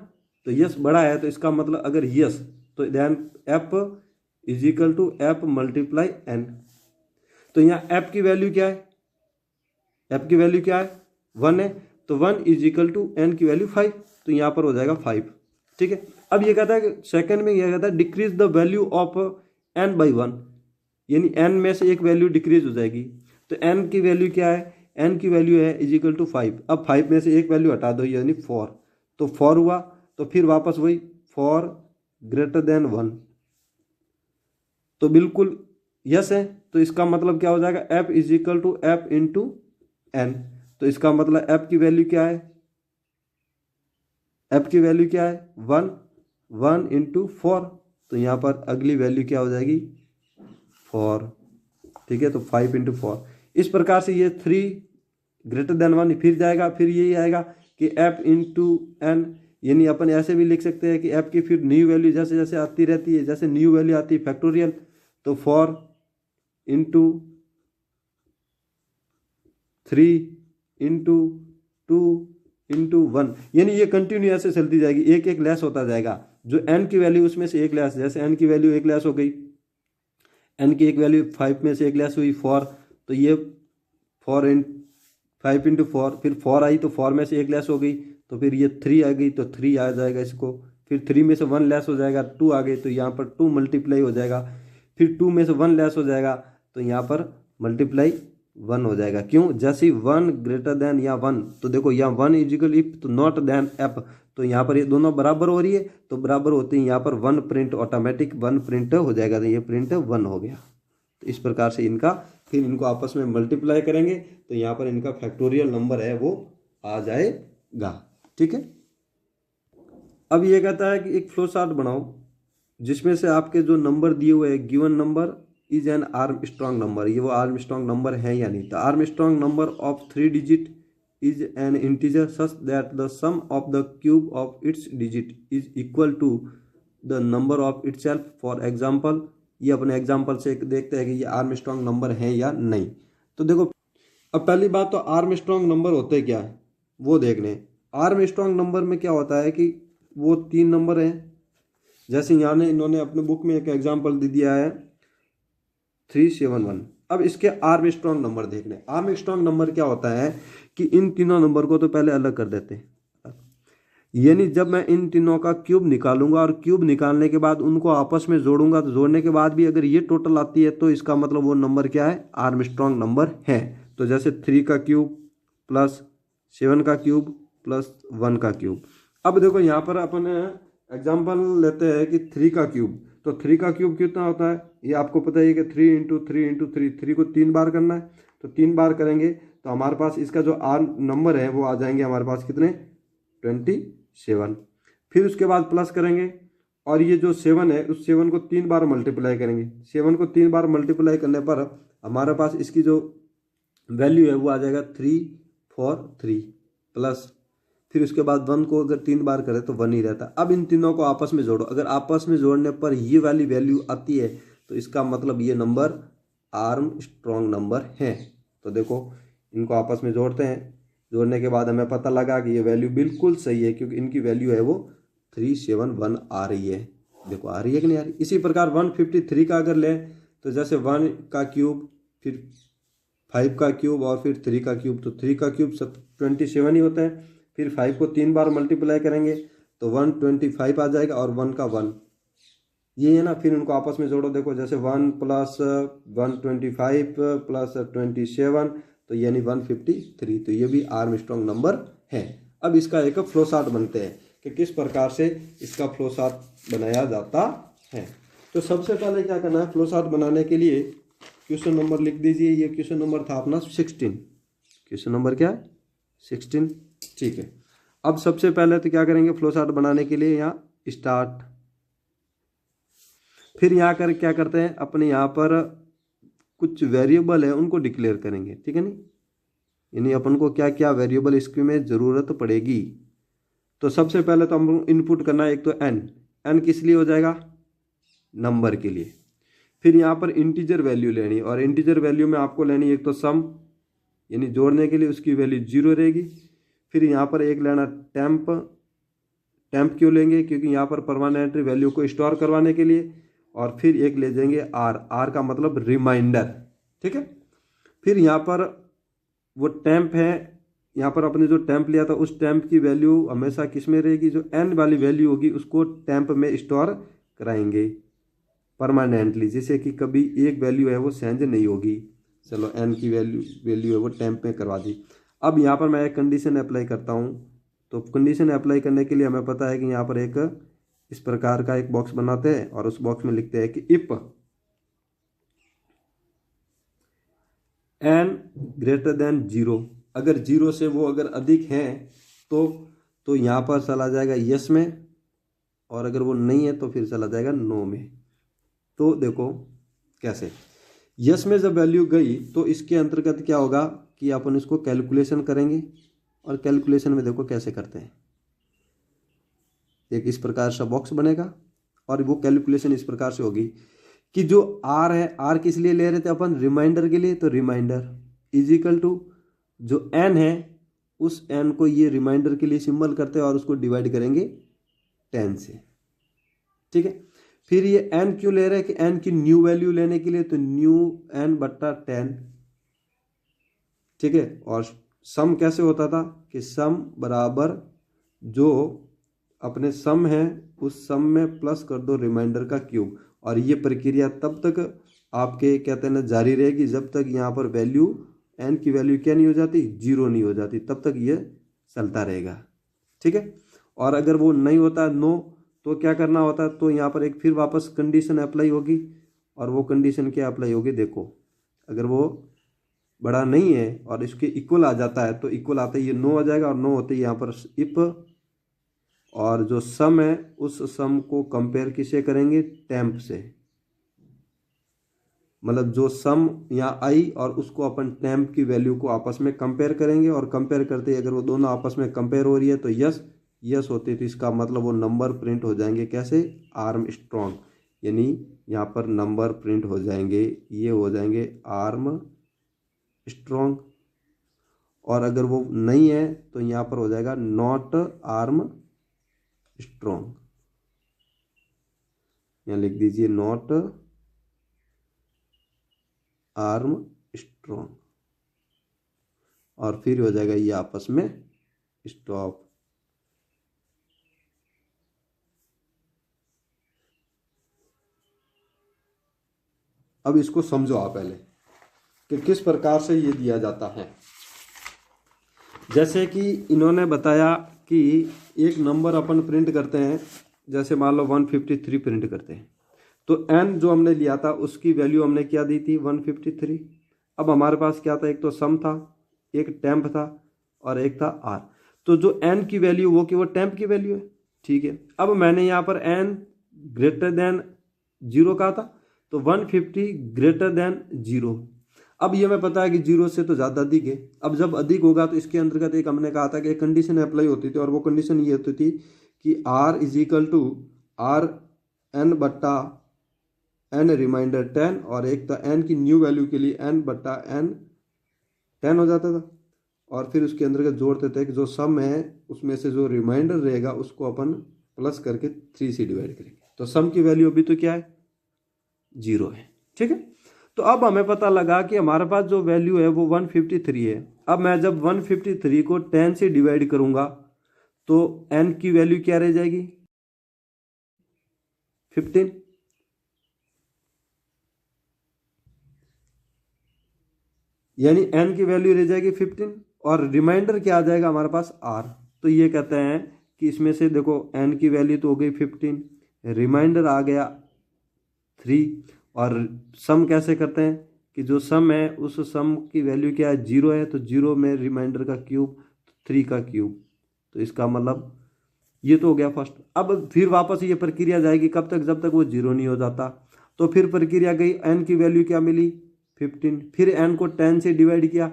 तो यस बड़ा है, तो इसका मतलब अगर यस तो then f is equal to f multiply n। तो यहाँ f की वैल्यू क्या है, f की वैल्यू क्या है 1 है, तो 1 इज इक्वल टू n की वैल्यू 5, तो यहाँ पर हो जाएगा 5। ठीक है, अब ये कहता है कि सेकंड में क्या कहता है, decrease the value of n by 1, यानी n में से एक वैल्यू डिक्रीज हो जाएगी। तो n की वैल्यू क्या है, n की वैल्यू है इज इक्वल टू 5। अब 5 में से एक वैल्यू हटा दो, यानी 4, तो 4 हुआ, तो फिर वापस वही 4 ग्रेटर देन 1, तो बिल्कुल यस है। तो इसका मतलब क्या हो जाएगा, f is equal to f into n। तो इसका मतलब f की वैल्यू क्या है, f की वैल्यू क्या है 1 इंटू 4, तो यहाँ पर अगली वैल्यू क्या हो जाएगी 4। ठीक है, तो 5 इंटू 4। इस प्रकार से ये 3 ग्रेटर देन 1 फिर जाएगा, फिर यही आएगा कि f इंटू n, यानी अपन ऐसे भी लिख सकते हैं कि f की फिर न्यू वैल्यू जैसे जैसे आती रहती है, जैसे न्यू वैल्यू आती है फैक्टोरियल, तो 4 इंटू 3 इंटू 2 इंटू 1, यानी ये कंटिन्यू ऐसे चलती जाएगी, एक एक लेस होता जाएगा। जो n की वैल्यू उसमें से एक लेस, जैसे n की वैल्यू एक लेस हो गई, n की एक वैल्यू 5 में से एक लेस हुई 4, तो ये 5 इंटू 4, फिर 4 आई तो 4 में से एक लेस हो गई, तो फिर ये 3 आ गई, तो 3 आ जाएगा इसको, फिर 3 में से 1 लेस हो जाएगा, 2 आ गई, तो यहाँ पर 2 मल्टीप्लाई हो जाएगा, फिर 2 में से 1 लेस हो जाएगा, तो यहाँ पर मल्टीप्लाई 1 हो जाएगा। क्यों, जैसे 1 ग्रेटर देन या 1, तो देखो यहाँ 1 इजिकल इफ तो नॉट देन f, तो यहाँ पर ये दोनों बराबर हो रही है, तो बराबर होते हैं यहाँ पर 1 प्रिंट, ऑटोमेटिक 1 प्रिंट हो जाएगा, तो ये प्रिंट 1 हो गया। तो इस प्रकार से इनका फिर इनको आपस में मल्टीप्लाई करेंगे, तो यहाँ पर इनका फैक्टोरियल नंबर है वो आ जाएगा। ठीक है, अब ये कहता है कि एक फ्लो चार्ट बनाओ जिसमें से आपके जो नंबर दिए हुए हैं, given number is an Armstrong number, ये वो आर्मस्ट्रॉन्ग नंबर है या नहीं। The Armstrong number of 3 digit is an integer such that the sum of the cube of its digit is equal to the number of itself. For example, ये अपने example से देखते हैं कि ये आर्मस्ट्रॉन्ग नंबर है या नहीं। तो देखो, अब पहली बात तो आर्मस्ट्रॉन्ग नंबर होते क्या है वो देखने। आर्मस्ट्रॉन्ग नंबर में क्या होता है कि वो 3 नंबर हैं, जैसे यहाँ इन्होंने अपने बुक में एक एग्जाम्पल दे दिया है 371। अब इसके आर्मस्ट्रॉन्ग नंबर देखने। आर्मस्ट्रॉन्ग नंबर क्या होता है कि इन तीनों नंबर को तो पहले अलग कर देते हैं, यानी जब मैं इन तीनों का क्यूब निकालूंगा और क्यूब निकालने के बाद उनको आपस में जोड़ूंगा, तो जोड़ने के बाद भी अगर ये टोटल आती है तो इसका मतलब वो नंबर क्या है, आर्मस्ट्रॉन्ग नंबर है। तो जैसे 3 का क्यूब प्लस 7 का क्यूब प्लस 1 का क्यूब। अब देखो यहाँ पर अपन एग्जाम्पल लेते हैं कि 3 का क्यूब। तो 3 का क्यूब कितना होता है, ये आपको पता है कि 3 इंटू 3 इंटू 3, 3 को 3 बार करना है। तो 3 बार करेंगे तो हमारे पास इसका जो नंबर है वो आ जाएंगे हमारे पास कितने, 27। फिर उसके बाद प्लस करेंगे और ये जो 7 है उस 7 को 3 बार मल्टीप्लाई करेंगे। 7 को 3 बार मल्टीप्लाई करने पर हमारे पास इसकी जो वैल्यू है वो आ जाएगा 343 प्लस, फिर उसके बाद 1 को अगर 3 बार करें तो 1 ही रहता। अब इन तीनों को आपस में जोड़ो, अगर आपस में जोड़ने पर ये वाली वैल्यू आती है तो इसका मतलब ये नंबर आर्मस्ट्रॉन्ग नंबर है। तो देखो इनको आपस में जोड़ते हैं, जोड़ने के बाद हमें पता लगा कि ये वैल्यू बिल्कुल सही है क्योंकि इनकी वैल्यू है वो 371 आ रही है। देखो आ रही है कि नहीं आ रही। इसी प्रकार 153 का अगर लें तो जैसे 1 का क्यूब, फिर 5 का क्यूब और फिर 3 का क्यूब। तो 3 का क्यूब 27 ही होता है। फिर 5 को 3 बार मल्टीप्लाई करेंगे तो 125 आ जाएगा और 1 का 1 ये है ना। फिर उनको आपस में जोड़ो, देखो जैसे 1 प्लस 125 प्लस 27 तो यानी 153। तो ये भी आर्मस्ट्रॉन्ग नंबर है। अब इसका एक फ्लो चार्ट बनते हैं कि किस प्रकार से इसका फ्लो चार्ट बनाया जाता है। तो सबसे पहले क्या करना है, फ्लो चार्ट बनाने के लिए क्वेश्चन नंबर लिख दीजिए। ये क्वेश्चन नंबर था अपना 16। क्वेश्चन नंबर क्या है, 16। ठीक है। अब सबसे पहले तो क्या करेंगे, फ्लो चार्ट बनाने के लिए यहाँ स्टार्ट, फिर यहाँ कर क्या करते हैं, अपने यहाँ पर कुछ वेरिएबल है उनको डिक्लेयर करेंगे, ठीक है नहीं, यानी अपन को क्या क्या वेरिएबल इसकी में ज़रूरत पड़ेगी। तो सबसे पहले तो हम इनपुट करना है एक तो एन किस लिए हो जाएगा, नंबर के लिए। फिर यहाँ पर इंटीजर वैल्यू लेनी, और इंटीजर वैल्यू में आपको लेनी एक तो सम, यानी जोड़ने के लिए उसकी वैल्यू 0 रहेगी। फिर यहाँ पर एक लेना टेम्प क्यों लेंगे, क्योंकि यहाँ पर परमानेंट वैल्यू को स्टोर करवाने के लिए। और फिर एक ले जाएंगे आर का मतलब रिमाइंडर, ठीक है। फिर यहाँ पर वो टेम्प है, यहाँ पर अपने जो टेम्प लिया था उस टेम्प की वैल्यू हमेशा किस में रहेगी, जो एन वाली वैल्यू होगी उसको टेम्प में स्टोर कराएंगे परमानेंटली, जिससे कि कभी एक वैल्यू है वो चेंज नहीं होगी। चलो एन की वैल्यू है वो टेम्प में करवा दी। अब यहाँ पर मैं एक कंडीशन अप्लाई करता हूँ। तो कंडीशन अप्लाई करने के लिए हमें पता है कि यहाँ पर एक इस प्रकार का एक बॉक्स बनाते हैं और उस बॉक्स में लिखते हैं कि इफ एन ग्रेटर देन 0, अगर 0 से वो अगर अधिक है तो यहाँ पर चला जाएगा यस में, और अगर वो नहीं है तो फिर चला जाएगा नो में। तो देखो कैसे, यस में जब वैल्यू गई तो इसके अंतर्गत क्या होगा कि अपन इसको कैलकुलेशन करेंगे, और कैलकुलेशन में देखो कैसे करते हैं। एक इस प्रकार सा बॉक्स बनेगा और वो कैलकुलेशन इस प्रकार से होगी कि जो आर है, आर किस लिए ले रहे थे अपन, रिमाइंडर के लिए। तो रिमाइंडर इजिकल टू जो एन है उस एन को ये रिमाइंडर के लिए सिंबल करते हैं और उसको डिवाइड करेंगे 10 से, ठीक है। फिर ये एन क्यों ले रहे हैं कि एन की न्यू वैल्यू लेने के लिए, तो न्यू एन बट्टा 10, ठीक है। और सम कैसे होता था कि सम बराबर जो अपने सम है उस सम में प्लस कर दो रिमाइंडर का क्यूब, और ये प्रक्रिया तब तक आपके कहते हैं ना जारी रहेगी जब तक यहाँ पर वैल्यू एन की वैल्यू क्या नहीं हो जाती, 0 नहीं हो जाती, तब तक ये चलता रहेगा, ठीक है। और अगर वो नहीं होता नो तो क्या करना होता है, तो यहाँ पर एक फिर वापस कंडीशन अप्लाई होगी, और वो कंडीशन क्या अप्लाई होगी, देखो अगर वो बड़ा नहीं है और इसके इक्वल आ जाता है तो इक्वल आते ही ये नो आ जाएगा, और नो होते ही यहाँ पर इफ, और जो सम है उस सम को कंपेयर किससे करेंगे, टेम्प से, मतलब जो सम या आई और उसको अपन टेम्प की वैल्यू को आपस में कंपेयर करेंगे, और कंपेयर करते ही अगर वो दोनों आपस में कंपेयर हो रही है तो यस यस होती है, तो इसका मतलब वो नंबर प्रिंट हो जाएंगे कैसे, आर्म स्ट्रॉन्ग, यानी यहाँ पर नंबर प्रिंट हो जाएंगे, ये हो जाएंगे आर्म स्ट्रॉन्ग। और अगर वो नहीं है तो यहाँ पर हो जाएगा नॉट आर्म स्ट्रॉन्ग, यहाँ लिख दीजिए नॉट आर्म स्ट्रॉन्ग, और फिर हो जाएगा ये आपस में स्टॉप। अब इसको समझो आप पहले कि किस प्रकार से ये दिया जाता है। जैसे कि इन्होंने बताया कि एक नंबर अपन प्रिंट करते हैं, जैसे मान लो 153 प्रिंट करते हैं, तो n जो हमने लिया था उसकी वैल्यू हमने क्या दी थी 153। अब हमारे पास क्या था, एक तो सम था, एक टेम्प था और एक था r। तो जो n की वैल्यू वो कि वो टेम्प की वैल्यू है, ठीक है। अब मैंने यहाँ पर n ग्रेटर देन 0 कहा था, तो 150 ग्रेटर देन 0। अब ये हमें पता है कि 0 से तो ज़्यादा अधिक है। अब जब अधिक होगा तो इसके अंतर्गत एक हमने कहा था कि एक कंडीशन अप्लाई होती थी, और वो कंडीशन ये होती थी कि r is equal to R N बट्टा एन रिमाइंडर 10, और एक था n की न्यू वैल्यू के लिए n बट्टा n 10 हो जाता था। और फिर उसके अंतर्गत जोड़ते थे कि जो सम है उसमें से जो रिमाइंडर रहेगा उसको अपन प्लस करके 3 से डिवाइड करेंगे, तो सम की वैल्यू अभी तो क्या है 0 है, ठीक है। तो अब हमें पता लगा कि हमारे पास जो वैल्यू है वो 153 है। अब मैं जब 153 को 10 से डिवाइड करूंगा तो n की वैल्यू क्या रह जाएगी 15, यानी n की वैल्यू रह जाएगी 15, और रिमाइंडर क्या आ जाएगा हमारे पास r। तो ये कहते हैं कि इसमें से देखो n की वैल्यू तो हो गई 15, रिमाइंडर आ गया 3, और सम कैसे करते हैं कि जो सम है उस सम की वैल्यू क्या है 0 है, तो 0 में रिमाइंडर का क्यूब 3 का क्यूब, तो इसका मतलब ये तो हो गया फर्स्ट। अब फिर वापस ये प्रक्रिया जाएगी कब तक, जब तक वो 0 नहीं हो जाता। तो फिर प्रक्रिया गई, n की वैल्यू क्या मिली 15, फिर n को 10 से डिवाइड किया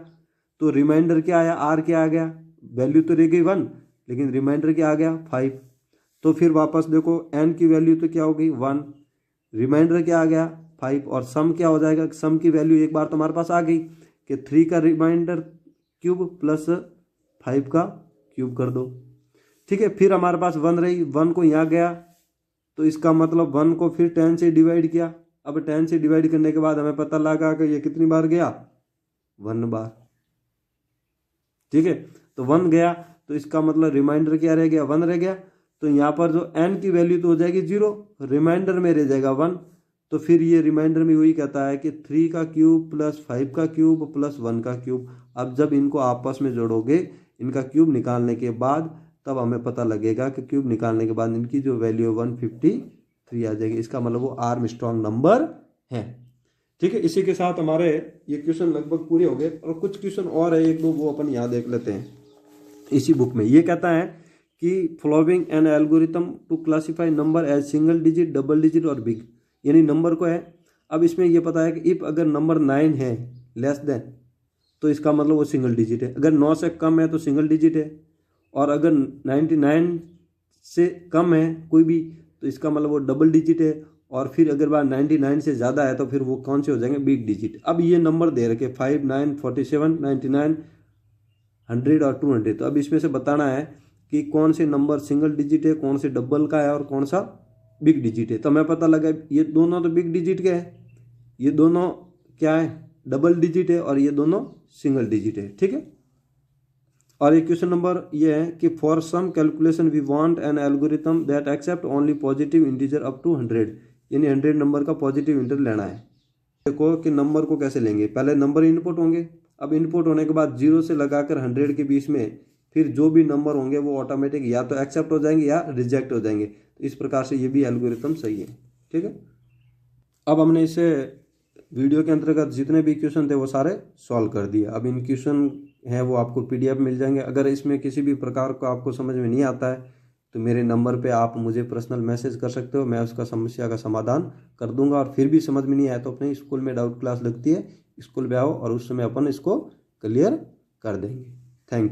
तो रिमाइंडर क्या आया, r क्या आ गया, वैल्यू तो रह गई 1 लेकिन रिमाइंडर क्या आ गया 5। तो फिर वापस देखो n की वैल्यू तो क्या हो गई 1, रिमाइंडर क्या आ गया 5, और सम क्या हो जाएगा, सम की वैल्यू एक बार तो हमारे पास आ गई कि 3 का रिमाइंडर क्यूब प्लस 5 का क्यूब कर दो, ठीक है। फिर हमारे पास 1 रही, 1 को यहाँ गया तो इसका मतलब 1 को फिर 10 से डिवाइड किया। अब 10 से डिवाइड करने के बाद हमें पता लगा कि ये कितनी बार गया 1 बार, ठीक है। तो 1 गया तो इसका मतलब रिमाइंडर क्या रह गया 1 रह गया। तो यहाँ पर जो n की वैल्यू तो हो जाएगी 0, रिमाइंडर में रह जाएगा 1। तो फिर ये रिमाइंडर में वही कहता है कि 3 का क्यूब प्लस 5 का क्यूब प्लस 1 का क्यूब। अब जब इनको आपस में जोड़ोगे, इनका क्यूब निकालने के बाद, तब हमें पता लगेगा कि क्यूब निकालने के बाद इनकी जो वैल्यू 153 आ जाएगी। इसका मतलब वो आर्म स्ट्रॉन्ग नंबर है, ठीक है। इसी के साथ हमारे ये क्वेश्चन लगभग पूरे हो गए, और कुछ क्वेश्चन और है एक दो, वो अपन यहाँ देख लेते हैं। इसी बुक में ये कहता है कि following an algorithm to classify number as single digit, double digit और बिग, यानी नंबर को है। अब इसमें ये पता है कि इफ अगर नंबर 9 है लेस देन, तो इसका मतलब वो सिंगल डिजिट है। अगर 9 से कम है तो सिंगल डिजिट है, और अगर 99 से कम है कोई भी तो इसका मतलब वो डबल डिजिट है, और फिर अगर बार 99 से ज़्यादा है तो फिर वो कौन से हो जाएंगे बिग डिजिट। अब ये नंबर दे रखे 5, 9, 47, 99, 100 और 200। तो अब इसमें से बताना है कि कौन से नंबर सिंगल डिजिट है, कौन से डबल का है और कौन सा बिग डिजिट है। तो हमें पता लगा ये दोनों तो बिग डिजिट के हैं, ये दोनों क्या है डबल डिजिट है, और ये दोनों सिंगल डिजिट है, ठीक है। और एक क्वेश्चन नंबर ये है कि for some calculation we want an algorithm that accept only positive integer up to 100, यानी 100 नंबर का पॉजिटिव इंटीजर लेना है। देखो कि नंबर को कैसे लेंगे, पहले नंबर इनपुट होंगे। अब इनपुट होने के बाद 0 से लगाकर 100 के बीच में फिर जो भी नंबर होंगे वो ऑटोमेटिक या तो एक्सेप्ट हो जाएंगे या रिजेक्ट हो जाएंगे। तो इस प्रकार से ये भी एल्गोरिथम सही है, ठीक है। अब हमने इसे वीडियो के अंतर्गत जितने भी क्वेश्चन थे वो सारे सॉल्व कर दिए। अब इन क्वेश्चन है वो आपको PDF मिल जाएंगे। अगर इसमें किसी भी प्रकार का आपको समझ में नहीं आता है तो मेरे नंबर पे आप मुझे पर्सनल मैसेज कर सकते हो, मैं उसका समस्या का समाधान कर दूंगा। और फिर भी समझ में नहीं आया तो अपने स्कूल में डाउट क्लास लगती है, स्कूल पे आओ और उस समय अपन इसको क्लियर कर देंगे। Thank you.